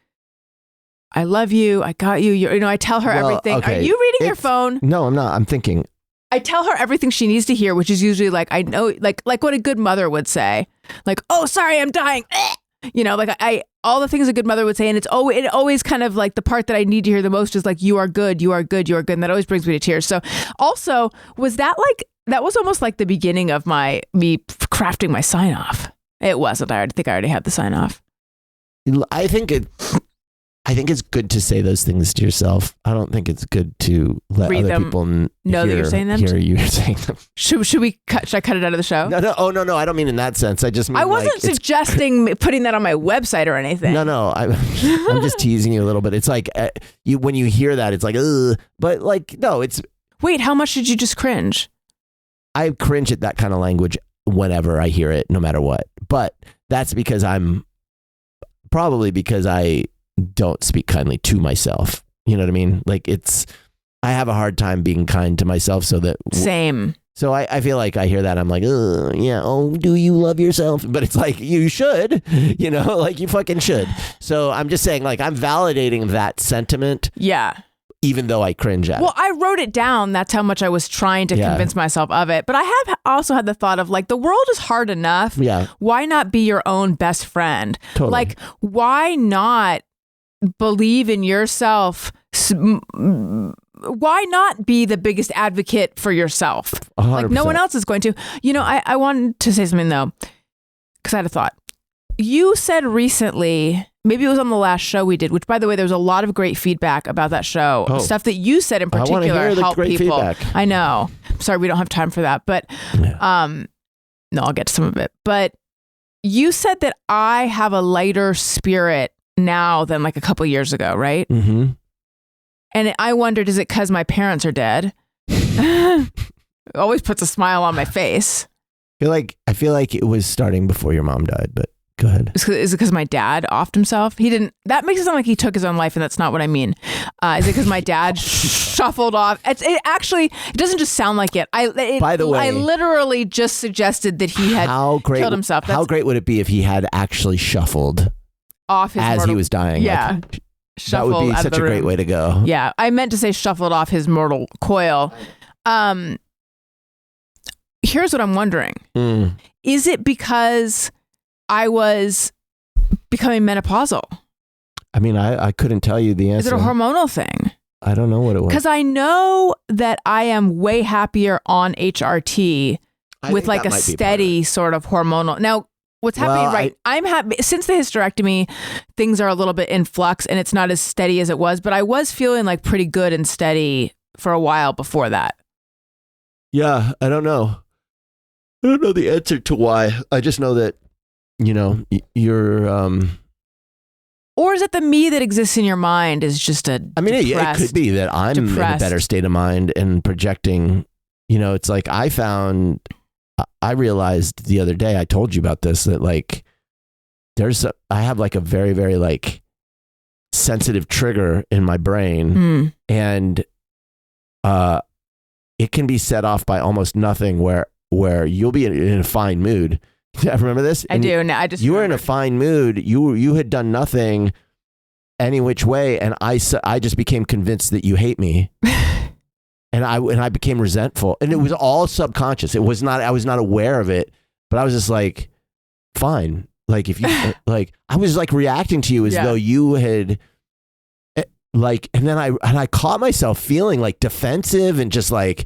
I love you. I got you. I tell her everything. Okay. Are you reading your phone? No, I'm not. I'm thinking. I tell her everything she needs to hear, which is usually like, I know, like what a good mother would say. Like, oh, sorry, I'm dying. All the things a good mother would say. And it always kind of like the part that I need to hear the most is like, you are good, you are good, you are good. And that always brings me to tears. So also, that was almost like the beginning of me crafting my sign off. It wasn't. I think I already had the sign off. I think it's good to say those things to yourself. I don't think it's good to let Read other them, people know that you're saying them. Hear you saying them. Should I cut it out of the show? No. Oh no. I don't mean in that sense. I just mean I wasn't like, suggesting putting that on my website or anything. No. I'm just teasing you a little bit. It's like when you hear that, it's like, ugh. But like, no, it's. Wait, how much did you just cringe? I cringe at that kind of language whenever I hear it, no matter what. But that's because I don't speak kindly to myself. You know what I mean? Like I have a hard time being kind to myself Same. So I feel like I hear that. I'm like, yeah. Oh, do you love yourself? But it's like, you should, like you fucking should. So I'm just saying, like, I'm validating that sentiment. Yeah. Even though I cringe at it. Well, I wrote it down. That's how much I was trying to convince myself of it. But I have also had the thought of like, the world is hard enough. Yeah. Why not be your own best friend? Totally. Like, why not believe in yourself? Why not be the biggest advocate for yourself? 100%. Like no one else is going to. I wanted to say something though, because I had a thought. You said recently, maybe it was on the last show we did, which by the way, there was a lot of great feedback about that show. Oh. Stuff that you said in particular helped people. Feedback. I know. Sorry, we don't have time for that, but no, I'll get to some of it. But you said that I have a lighter spirit now than like a couple years ago, right? Mm-hmm. And I wondered, is it because my parents are dead? It always puts a smile on my face. I feel like it was starting before your mom died, but go ahead. Is it because my dad offed himself? He didn't. That makes it sound like he took his own life, and that's not what I mean. Is it because my dad shuffled off? It doesn't just sound like it. By the way, I literally just suggested that he had killed himself. How great would it be if he had actually shuffled off his as he was dying? Yeah. Like, that would be such a great way to go. Yeah. I meant to say shuffled off his mortal coil. Here's what I'm wondering. Is it because I was becoming menopausal? I mean, I couldn't tell you the answer. Is it a hormonal thing? I don't know what it was. Because I know that I am way happier on HRT with like a steady sort of hormonal. Now, what's happening I'm happy since the hysterectomy, things are a little bit in flux and it's not as steady as it was, but I was feeling like pretty good and steady for a while before that. Yeah, I don't know. I don't know the answer to why. I just know that, you're or is it the me that exists in your mind is just it could be that I'm in a better state of mind and projecting, it's like I found I realized the other day, I told you about this, that like I have like a very, very like sensitive trigger in my brain, and it can be set off by almost nothing, where you'll be in a fine mood. Remember this? I do. I just you were in a fine mood. You had done nothing any which way, and I just became convinced that you hate me. And I became resentful, and it was all subconscious. I was not aware of it, but I was just like, fine. Like if you like, I was like reacting to you as though you had like, and then I caught myself feeling like defensive and just like,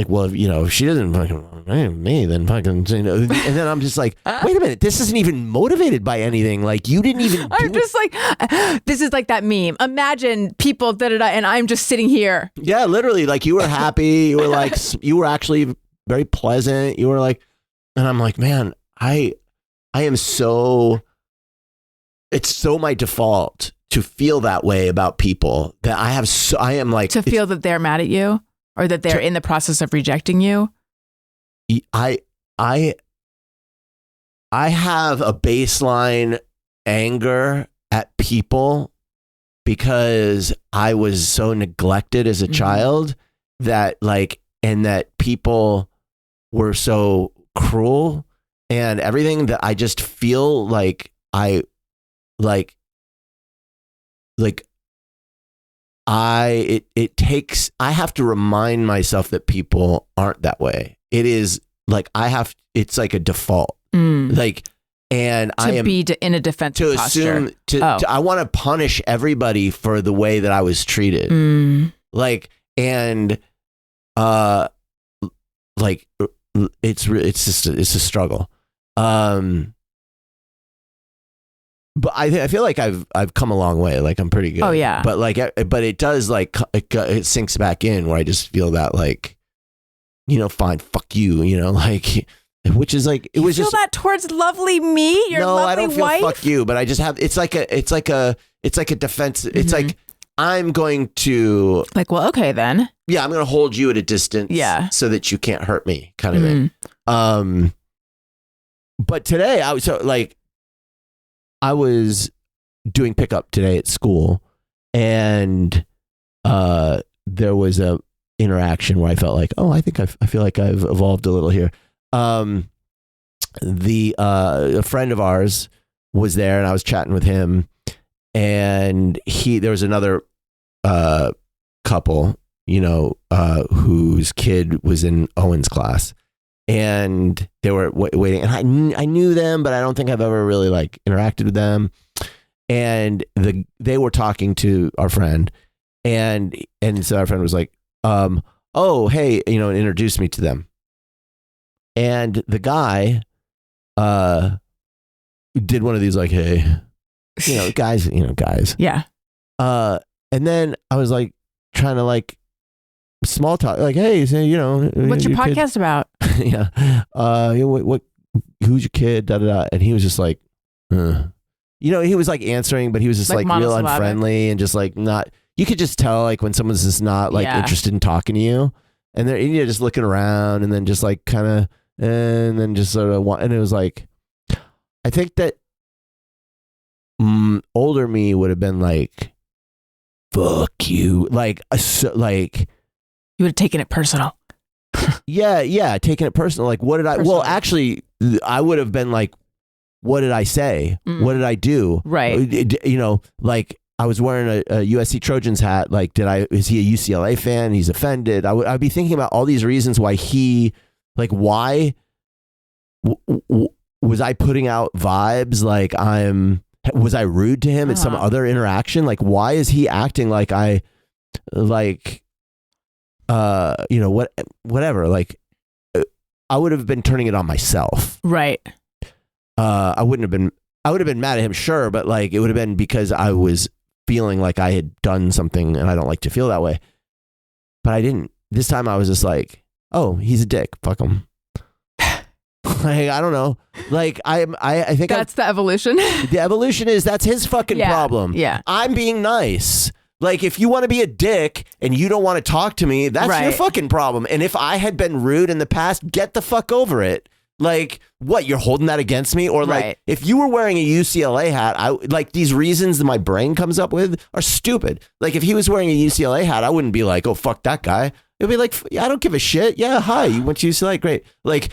well, you know, if she doesn't fucking me, then fucking, you know, and then I'm just like, wait a minute, this isn't even motivated by anything. Like you didn't even. I'm just like, this is like that meme. Imagine people and I'm just sitting here. Yeah, literally, like you were happy. You were like, you were actually very pleasant. You were like, and I'm like, man, I am so. It's so my default to feel that way about people that I am like to feel that they're mad at you. Or that they're in the process of rejecting you? I have a baseline anger at people because I was so neglected as a child that like, and that people were so cruel and everything, that I just feel like I have to remind myself that people aren't that way. It is like it's like a default. Like, and I am be in a defensive posture. I want to punish everybody for the way that I was treated. Like, and like it's a struggle. But I feel like I've come a long way. Like I'm pretty good. Oh yeah. But it does like it sinks back in where I just feel that like, you know, fine, fuck you, you know, like, which is like you feel that towards lovely me, your no, lovely I don't feel wife? Fuck you, but I just have it's like a defense. It's like I'm going to like, well, okay then. Yeah, I'm going to hold you at a distance. Yeah. So that you can't hurt me, kind of thing. But today I was doing pickup today at school, and there was a interaction where I felt like, oh, I think I feel like I've evolved a little here. A friend of ours was there, and I was chatting with him, and there was another couple, you know, whose kid was in Owen's class. And they were waiting, and I knew them, but I don't think I've ever really like interacted with them. And they were talking to our friend, and so our friend was like, oh, hey, you know, and introduced me to them. And the guy did one of these like, hey, you know, guys. Yeah. And then I was like trying to like small talk, like, hey, so, you know, what's your podcast about? Yeah. Who's your kid? Da da da. And he was just like, you know, he was like answering, but he was just like real unfriendly and just like not. You could just tell like when someone's just not like interested in talking to you, and they're just looking around, and then just like kind of, and then just sort of, and it was like, I think that older me would have been like, fuck you, like you would have taken it personal. yeah, taking it personal. Like, what did I? Well, actually, I would have been like, what did I say? What did I do? Right. You know, like I was wearing a USC Trojans hat. Like, is he a UCLA fan? He's offended. I'd be thinking about all these reasons why why was I putting out vibes? Like was I rude to him at some other interaction? Like, why is he acting like you know, whatever, like I would have been turning it on myself. Right. I would have been mad at him, sure, but like it would have been because I was feeling like I had done something, and I don't like to feel that way. But I didn't. This time I was just like, oh, he's a dick. Fuck him. Like, I don't know. Like I think that's the evolution. The evolution is that's his fucking problem. Yeah. I'm being nice. Like, if you want to be a dick and you don't want to talk to me, that's your Right. fucking problem. And if I had been rude in the past, get the fuck over it. Like, what, you're holding that against me? Or like, Right. if you were wearing a UCLA hat, like these reasons that my brain comes up with are stupid. Like, if he was wearing a UCLA hat, I wouldn't be like, oh, fuck that guy. It'd be like, yeah, I don't give a shit. Yeah, hi, you went to UCLA, great. Like,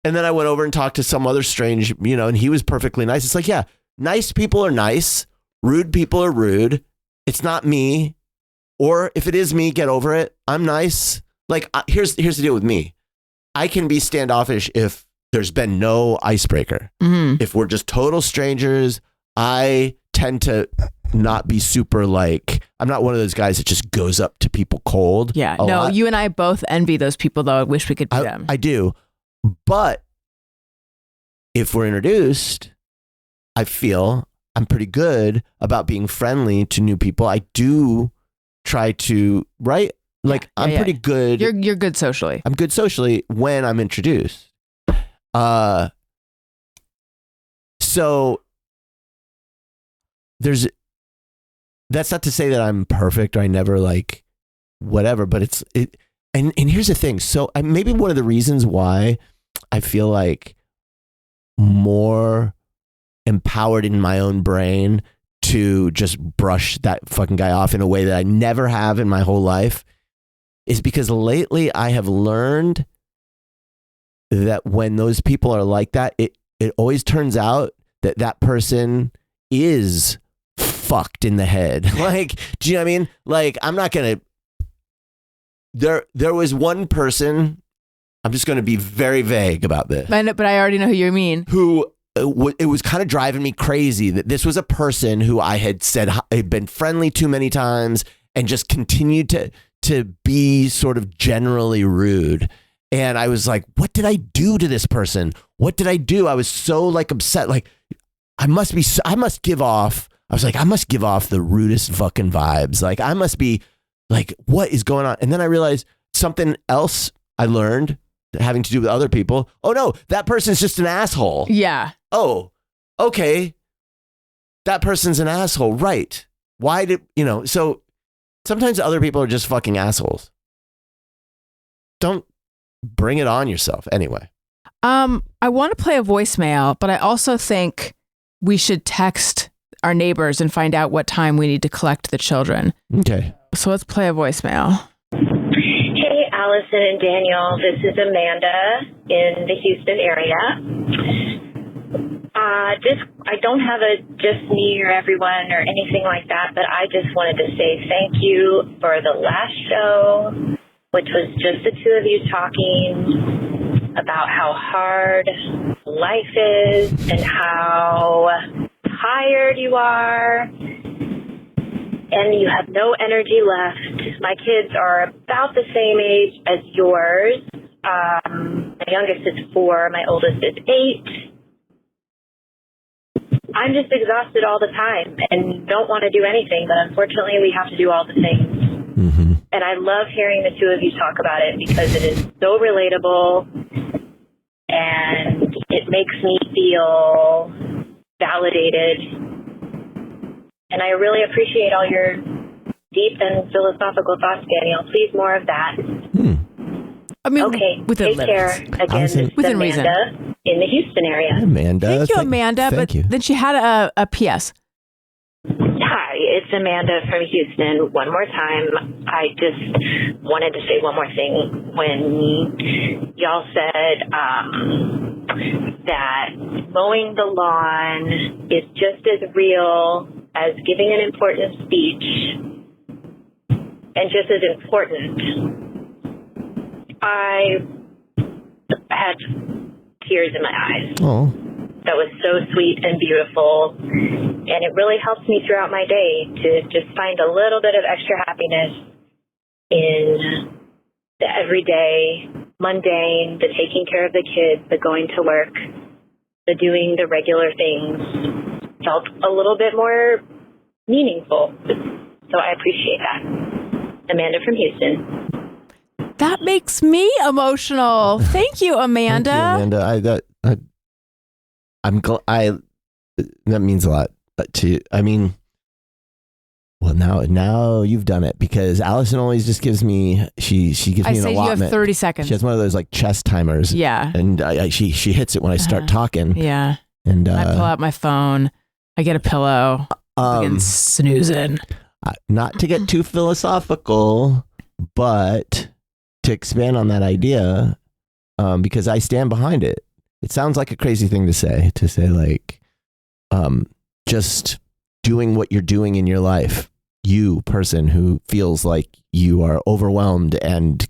and then I went over and talked to some other strange, and he was perfectly nice. It's like, yeah, nice people are nice. Rude people are rude. It's not me. Or if it is me, get over it. I'm nice. Like, here's the deal with me. I can be standoffish if there's been no icebreaker. Mm-hmm. If we're just total strangers, I tend to not be super like, I'm not one of those guys that just goes up to people cold. Yeah. a No, lot. you and I both envy those people, though. I wish we could be them. I do. But if we're introduced, I feel I'm pretty good about being friendly to new people. I do try to, right? Like, Yeah, I'm yeah. pretty good. You're good socially. I'm good socially when I'm introduced. So that's not to say that I'm perfect or I never like whatever, but and here's the thing. So maybe one of the reasons why I feel like more empowered in my own brain to just brush that fucking guy off in a way that I never have in my whole life is because lately I have learned that when those people are like that, it always turns out that that person is fucked in the head. Like, do you know what I mean? Like, I'm not going to, there was one person, I'm just going to be very vague about this. I know, but I already know who you mean. Who, it was kind of driving me crazy that this was a person who I had said had been friendly too many times and just continued to be sort of generally rude. And I was like, what did I do to this person? What did I do? I was so like upset. Like, I must give off the rudest fucking vibes. Like, I must be like, what is going on? And then I realized something else I learned having to do with other people. Oh no, that person's just an asshole. Yeah. Oh, okay. That person's an asshole. Right. Why did, so sometimes other people are just fucking assholes. Don't bring it on yourself. Anyway. I want to play a voicemail, but I also think we should text our neighbors and find out what time we need to collect the children. Okay. So let's play a voicemail. Hey, Alison and Daniel. This is Amanda in the Houston area. I don't have a just me or everyone or anything like that, but I just wanted to say thank you for the last show, which was just the two of you talking about how hard life is and how tired you are and you have no energy left. My kids are about the same age as yours. My youngest is 4, my oldest is 8. I'm just exhausted all the time and don't want to do anything, but unfortunately we have to do all the things. Mm-hmm. And I love hearing the two of you talk about it because it is so relatable and it makes me feel validated. And I really appreciate all your deep and philosophical thoughts, Daniel. Please, more of that. I mean, Okay, within take care. limits. Again, Alison- this is Within Amanda reason. in the Houston area. Amanda. Thank you, Amanda. Thank But you. then she had a PS. Hi, it's Amanda from Houston. One more time, I just wanted to say one more thing. When y'all said that mowing the lawn is just as real as giving an important speech and just as important, I had tears in my eyes. Oh. That was so sweet and beautiful. And it really helps me throughout my day to just find a little bit of extra happiness in the everyday, mundane, the taking care of the kids, the going to work, the doing the regular things felt a little bit more meaningful. So I appreciate that. Amanda from Houston. That makes me emotional. Thank you, Amanda. Thank you, Amanda. I'm glad. That means a lot to you. I mean, Well, now you've done it, because Alison always just gives me she gives me I an say you allotment. have 30 seconds. She has one of those like chess timers. Yeah. And she hits it when I start talking. Yeah. And I pull out my phone. I get a pillow. Begin snoozing. Not to get too philosophical, but to expand on that idea, because I stand behind it. It sounds like a crazy thing to say like, just doing what you're doing in your life. You person who feels like you are overwhelmed and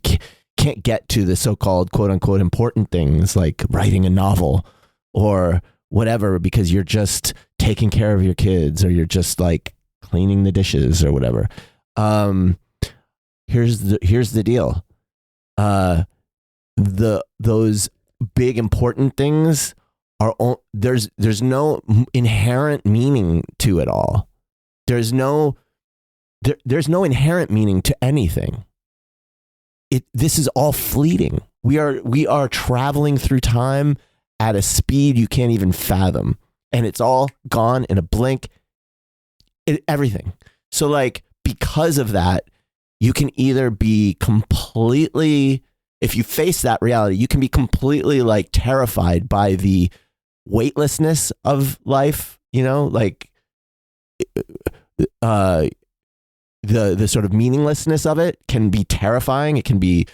can't get to the so-called quote unquote important things like writing a novel or whatever, because you're just taking care of your kids or you're just like cleaning the dishes or whatever. Here's the deal. Those big important things there's no inherent meaning to it all. There's no inherent meaning to anything. This is all fleeting. We are traveling through time at a speed you can't even fathom, and it's all gone in a blink. Everything. So like, because of that, you can either be completely, if you face that reality, you can be completely like terrified by the weightlessness of life, like the sort of meaninglessness of it can be terrifying. It can be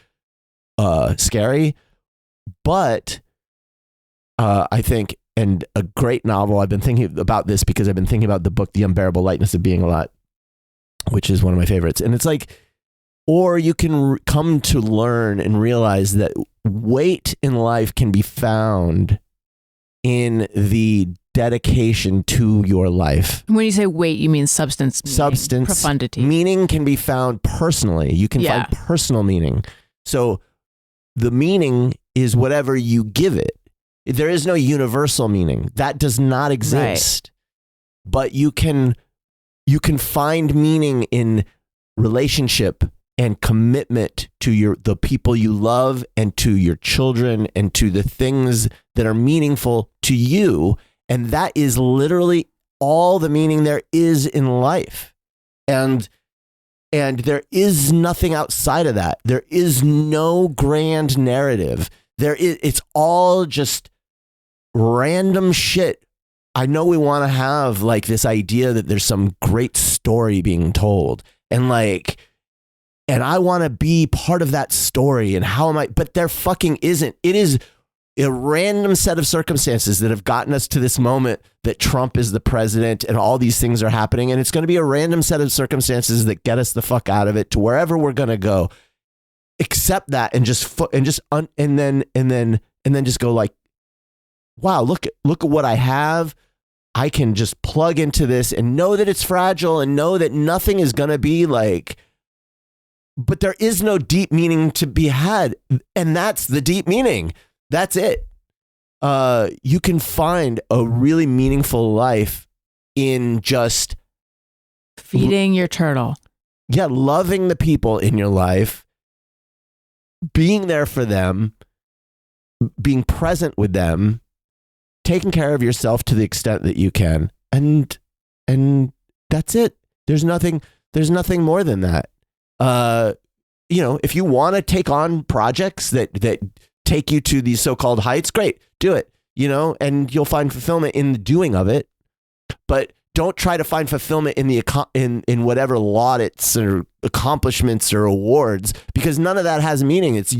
scary, but I think, and a great novel, I've been thinking about this because I've been thinking about the book The Unbearable Lightness of Being a lot, which is one of my favorites. And it's like, or you can come to learn and realize that weight in life can be found in the dedication to your life. When you say weight, you mean substance, profundity. Meaning can be found personally. You can find personal meaning. So the meaning is whatever you give it. There is no universal meaning. That does not exist. Right. But you can find meaning in relationship and commitment to the people you love and to your children and to the things that are meaningful to you. And that is literally all the meaning there is in life. And there is nothing outside of that. There is no grand narrative. It's all just random shit. I know we want to have like this idea that there's some great story being told, and I want to be part of that story, and how am I? But there fucking isn't. It is a random set of circumstances that have gotten us to this moment that Trump is the president and all these things are happening. And it's going to be a random set of circumstances that get us the fuck out of it to wherever we're going to go. Accept that and then just go like, wow, look at what I have. I can just plug into this and know that it's fragile and know that nothing is going to be like, but there is no deep meaning to be had. And that's the deep meaning. That's it. You can find a really meaningful life in just feeding your turtle. Yeah. Loving the people in your life, being there for them, being present with them, taking care of yourself to the extent that you can. And that's it. There's nothing more than that. If you want to take on projects that take you to these so-called heights, great, do it, and you'll find fulfillment in the doing of it. But don't try to find fulfillment in whatever laudits or accomplishments or awards, because none of that has meaning. It's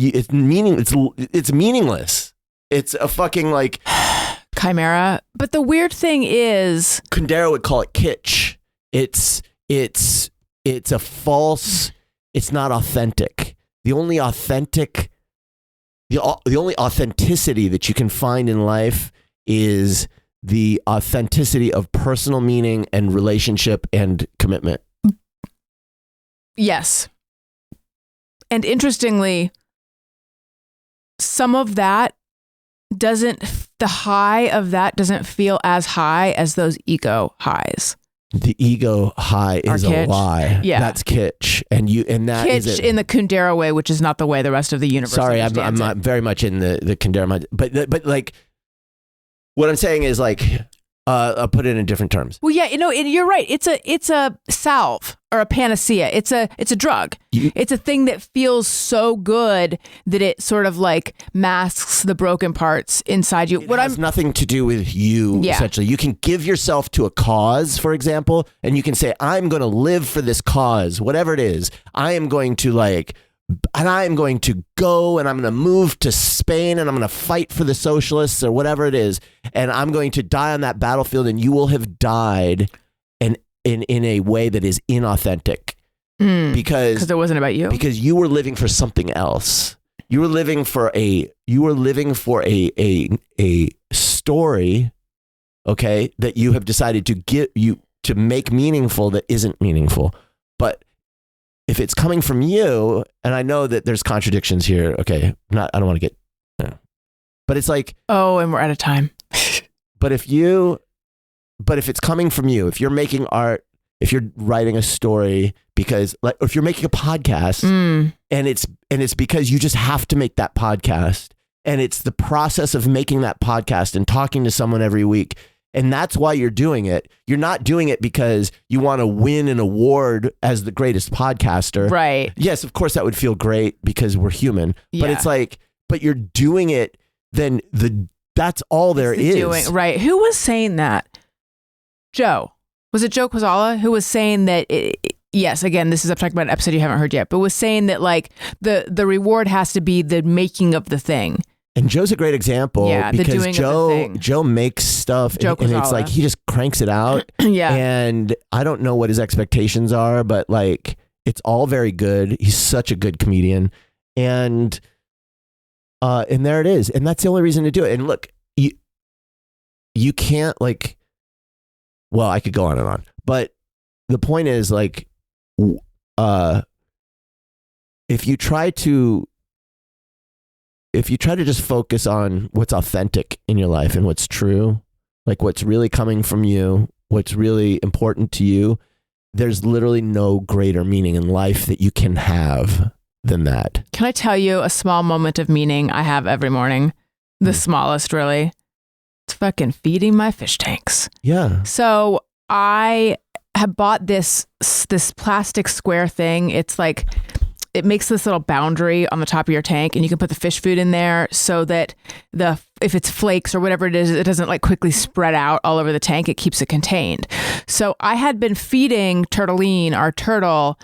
meaningless. It's a fucking like chimera. But the weird thing is, Kundera would call it kitsch. It's a false. It's not authentic. The only authenticity that you can find in life is the authenticity of personal meaning and relationship and commitment. Yes. And interestingly, some of that the high of that doesn't feel as high as those ego highs. The ego high is a lie. Yeah. That's kitsch. And that kitsch is in the Kundera way, which is not the way the rest of the universe understands I'm not very much in the Kundera mind. But like, what I'm saying is like, I'll put it in different terms. Well, yeah, you're right. It's a salve or a panacea. It's a drug. It's a thing that feels so good that it sort of like masks the broken parts inside you. It has nothing to do with you, essentially. You can give yourself to a cause, for example, and you can say, I'm going to live for this cause, whatever it is. I am going to go and I'm going to move to Spain and I'm going to fight for the socialists or whatever it is. And I'm going to die on that battlefield, and you will have died in a way that is inauthentic because it wasn't about you. Because you were living for something else. You were living for a story, okay, that you have decided to make meaningful that isn't meaningful. But if it's coming from you, and I know that there's contradictions here, okay, I don't want to get, but it's like, oh, and we're out of time. But if it's coming from you, if you're making art, if you're writing a story, because or if you're making a podcast, and it's because you just have to make that podcast, and it's the process of making that podcast and talking to someone every week. And that's why you're doing it. You're not doing it because you want to win an award as the greatest podcaster. Right. Yes, of course that would feel great because we're human. Yeah. But it's like, but you're doing it, then that's all there is. Right. Who was saying that? Joe. Was it Joe Carolla who was saying that yes, again, I'm talking about an episode you haven't heard yet, but was saying that like the reward has to be the making of the thing. And Joe's a great example because Joe makes stuff and it's like he just cranks it out. Yeah. And I don't know what his expectations are, but like it's all very good. He's such a good comedian. And there it is. And that's the only reason to do it. And look, you can't like, well, I could go on and on, but the point is like, if you try to just focus on what's authentic in your life and what's true, like what's really coming from you, what's really important to you, there's literally no greater meaning in life that you can have than that. Can I tell you a small moment of meaning I have every morning? The smallest, really. It's fucking feeding my fish tanks. Yeah. So I have bought this plastic square thing. It's like, it makes this little boundary on the top of your tank, and you can put the fish food in there so that if it's flakes or whatever it is, it doesn't like quickly spread out all over the tank. It keeps it contained. So I had been feeding Turtleine, our turtle,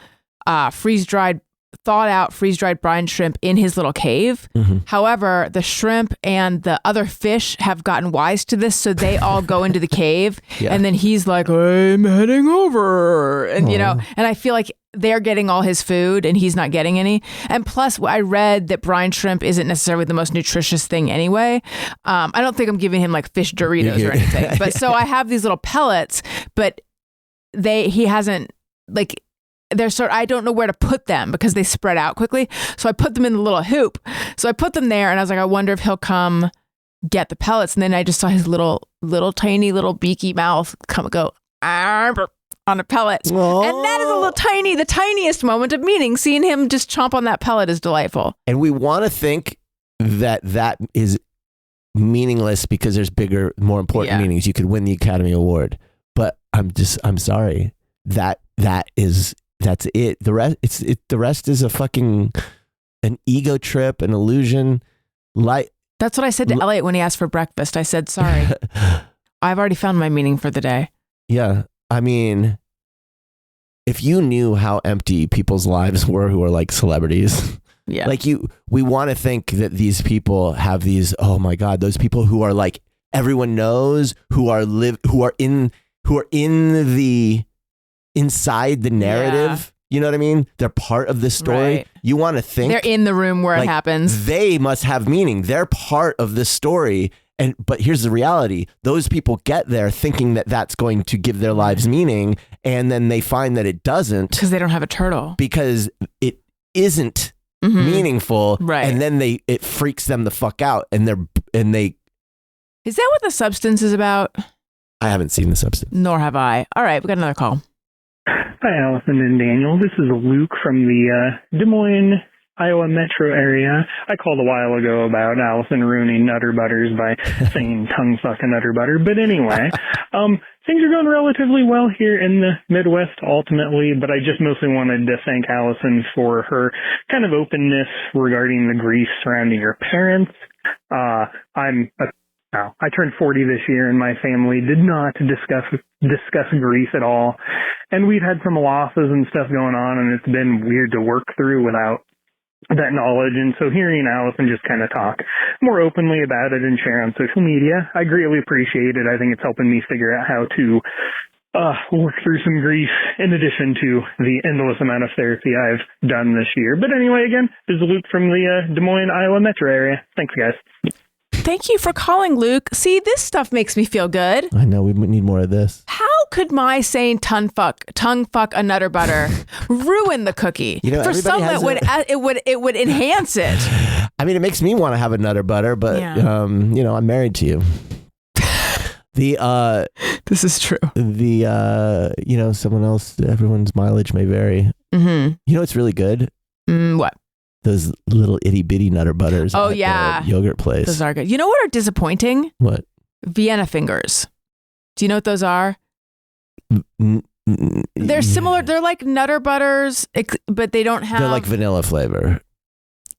thawed out freeze-dried brine shrimp in his little cave. Mm-hmm. However, the shrimp and the other fish have gotten wise to this, so they all go into the cave, and then he's like, I'm heading over. And, and I feel like they're getting all his food and he's not getting any. And plus, I read that brine shrimp isn't necessarily the most nutritious thing anyway. I don't think I'm giving him like fish Doritos or anything. But so I have these little pellets, but he hasn't like, I don't know where to put them because they spread out quickly. So I put them in the little hoop. So I put them there and I was like, I wonder if he'll come get the pellets. And then I just saw his little tiny little beaky mouth go on a pellet. Aww. And that is the tiniest moment of meaning. Seeing him just chomp on that pellet is delightful. And we want to think that is meaningless because there's bigger, more important meanings. You could win the Academy Award. But I'm sorry. That's it. The rest is a fucking an ego trip, an illusion. That's what I said to Elliot when he asked for breakfast. I said, sorry. I've already found my meaning for the day. Yeah. I mean, if you knew how empty people's lives were who are like celebrities, we want to think that these people have these, oh my God, those people who are like, everyone knows, who are inside the narrative. Yeah. You know what I mean? They're part of the story. Right. You want to think they're in the room where it happens. They must have meaning. They're part of the story. But here's the reality. Those people get there thinking that that's going to give their lives meaning. And then they find that it doesn't. Because they don't have a turtle. Because it isn't meaningful. Right. And then it freaks them the fuck out. And they. Is that what The Substance is about? I haven't seen The Substance. Nor have I. All right. We got another call. Hi, Alison and Daniel. This is Luke from the Des Moines Iowa metro area. I called a while ago about Alison ruining Nutter Butters by saying tongue fuck a Nutter Butter. But anyway, things are going relatively well here in the Midwest ultimately, but I just mostly wanted to thank Alison for her kind of openness regarding the grief surrounding her parents. I turned 40 this year, and my family did not discuss grief at all. And we've had some losses and stuff going on, and it's been weird to work through without that knowledge. And so hearing Alison just kind of talk more openly about it and share on social media, I greatly appreciate it. I think it's helping me figure out how to work through some grief in addition to the endless amount of therapy I've done this year. But anyway, again, this is Luke from the Des Moines, Iowa metro area. Thanks, guys. Thank you for calling, Luke. See, this stuff makes me feel good. I know we need more of this. How could my saying tongue fuck a Nutter Butter ruin the cookie? You know, for some, it would enhance it. I mean, it makes me want to have a Nutter Butter, but you know, I'm married to you. This is true. You know, someone else. Everyone's mileage may vary. Mm-hmm. You know, it's really good. What? Those little itty bitty Nutter Butters. Oh, at yeah. the yogurt place. Those are good. You know what are disappointing? What? Vienna fingers. Do you know what those are? They're similar. They're like Nutter Butters, but they don't have. They're like vanilla flavor.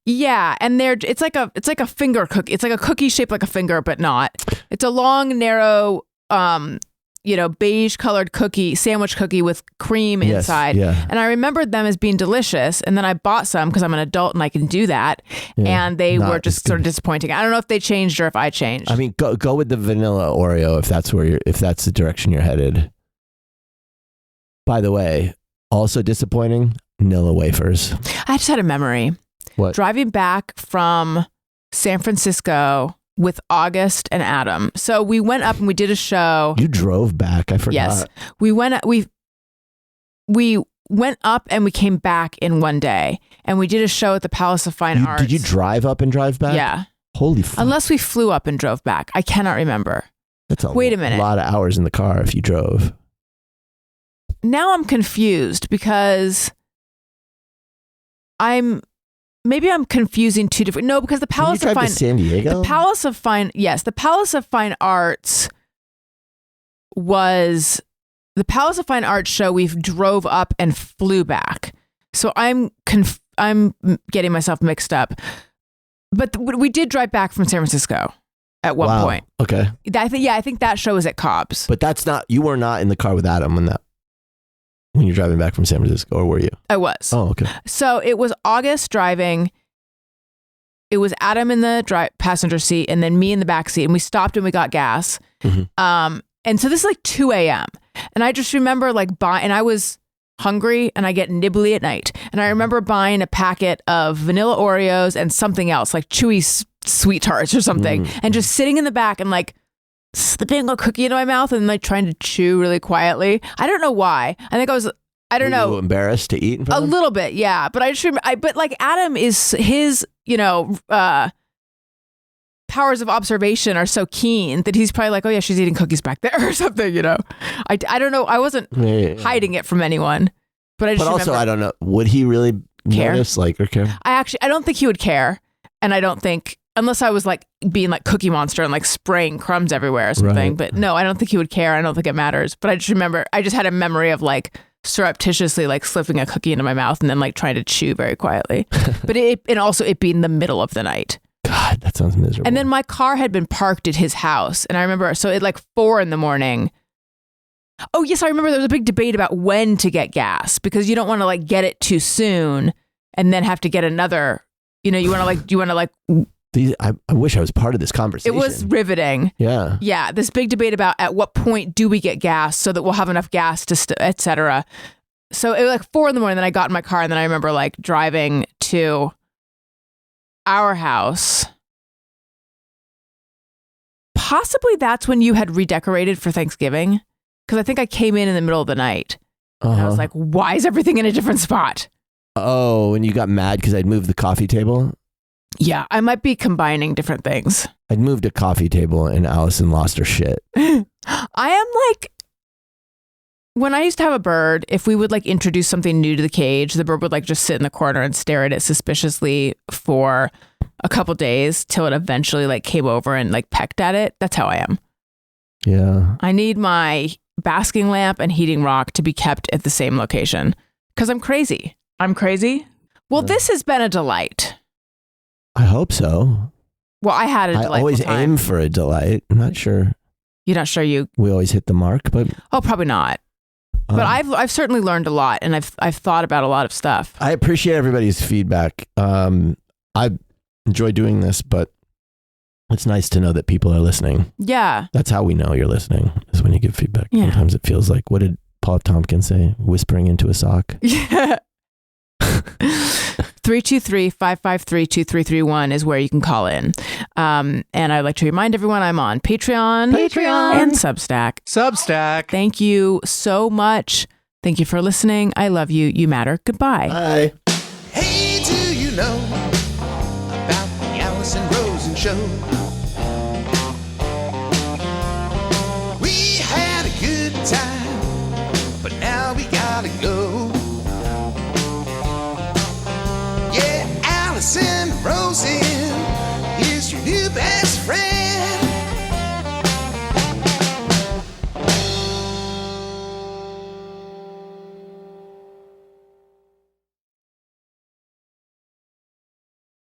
Yeah, and it's like a finger cookie. It's like a cookie shaped like a finger, but not. It's a long, narrow, beige colored sandwich cookie with cream inside. Yeah. And I remembered them as being delicious. And then I bought some because I'm an adult and I can do that. Yeah, and they were just sort of disappointing. I don't know if they changed or if I changed. I mean, go with the vanilla Oreo if that's the direction you're headed. By the way, also disappointing, Nilla wafers. I just had a memory. What? Driving back from San Francisco with August and Adam. So we went up and we did a show. You drove back. I forgot. Yes. We went up and we came back in one day and we did a show at the Palace of Fine Arts. Did you drive up and drive back? Yeah. Holy fuck. Unless we flew up and drove back. I cannot remember. That's a minute. lot of hours in the car if you drove. Now I'm confused because Maybe I'm confusing two different. No, because the Palace of Fine. To San Diego? The Palace of Fine. Yes, the Palace of Fine Arts was the Palace of Fine Arts show. We drove up and flew back. So I'm getting myself mixed up. But we did drive back from San Francisco at one point. Okay. I think that show was at Cobb's. But that's not. You were not in the car with Adam when you're driving back from San Francisco, or were you? I was. Oh, okay. So it was August driving. It was Adam in the passenger seat and then me in the back seat. And we stopped and we got gas. Mm-hmm. And so this is like 2 a.m. And I just remember and I was hungry and I get nibbly at night. And I remember buying a packet of vanilla Oreos and something else like chewy sweet tarts or something. And just sitting in the back and slipping a cookie into my mouth and trying to chew really quietly. I don't know why. I think I don't know. Were you embarrassed to eat in front of him? A little bit, yeah. But I just remember, Adam is his, powers of observation are so keen that he's probably like, oh yeah, she's eating cookies back there or something, I don't know. I wasn't hiding it from anyone, but I just remember. But also, I don't know. Would he really notice or care? I don't think he would care. And I don't think, unless I was being Cookie Monster and spraying crumbs everywhere or something. Right. But no, I don't think he would care. I don't think it matters. But I just remember, I just had a memory of surreptitiously slipping a cookie into my mouth and then trying to chew very quietly. But and also it being the middle of the night. God, that sounds miserable. And then my car had been parked at his house. And I remember, so at 4 a.m. Oh yes, I remember there was a big debate about when to get gas because you don't want to get it too soon and then have to get another. You want to I wish I was part of this conversation. It was riveting. Yeah. Yeah. This big debate about at what point do we get gas so that we'll have enough gas to, et cetera. So it was 4 a.m. Then I got in my car and then I remember driving to our house. Possibly that's when you had redecorated for Thanksgiving. Because I think I came in the middle of the night. Uh-huh. And I was like, why is everything in a different spot? Oh, and you got mad because I'd moved the coffee table? Yeah, I might be combining different things. I'd moved a coffee table and Alison lost her shit. I am when I used to have a bird, if we would like introduce something new to the cage, the bird would like just sit in the corner and stare at it suspiciously for a couple days till it eventually like came over and like pecked at it. That's how I am. Yeah. I need my basking lamp and heating rock to be kept at the same location because I'm crazy. I'm crazy. Well, this has been a delight. I hope so. Well, I had a I delightful always time. aim for a delight. I'm not sure You're not sure you? we always hit the mark, but Oh, probably not. But I've certainly learned a lot, and I've thought about a lot of stuff. I appreciate everybody's feedback. I enjoy doing this, but it's nice to know that people are listening. Yeah. That's how we know you're listening, is when you give feedback. Yeah. Sometimes it feels like, what did Paul Tompkins say? Whispering into a sock. Yeah. 323-553-2331 is where you can call in. And I'd like to remind everyone I'm on Patreon. And Substack. Thank you so much. Thank you for listening. I love you. You matter. Goodbye. Bye. Hey, do you know about the Alison Rosen show? We had a good time.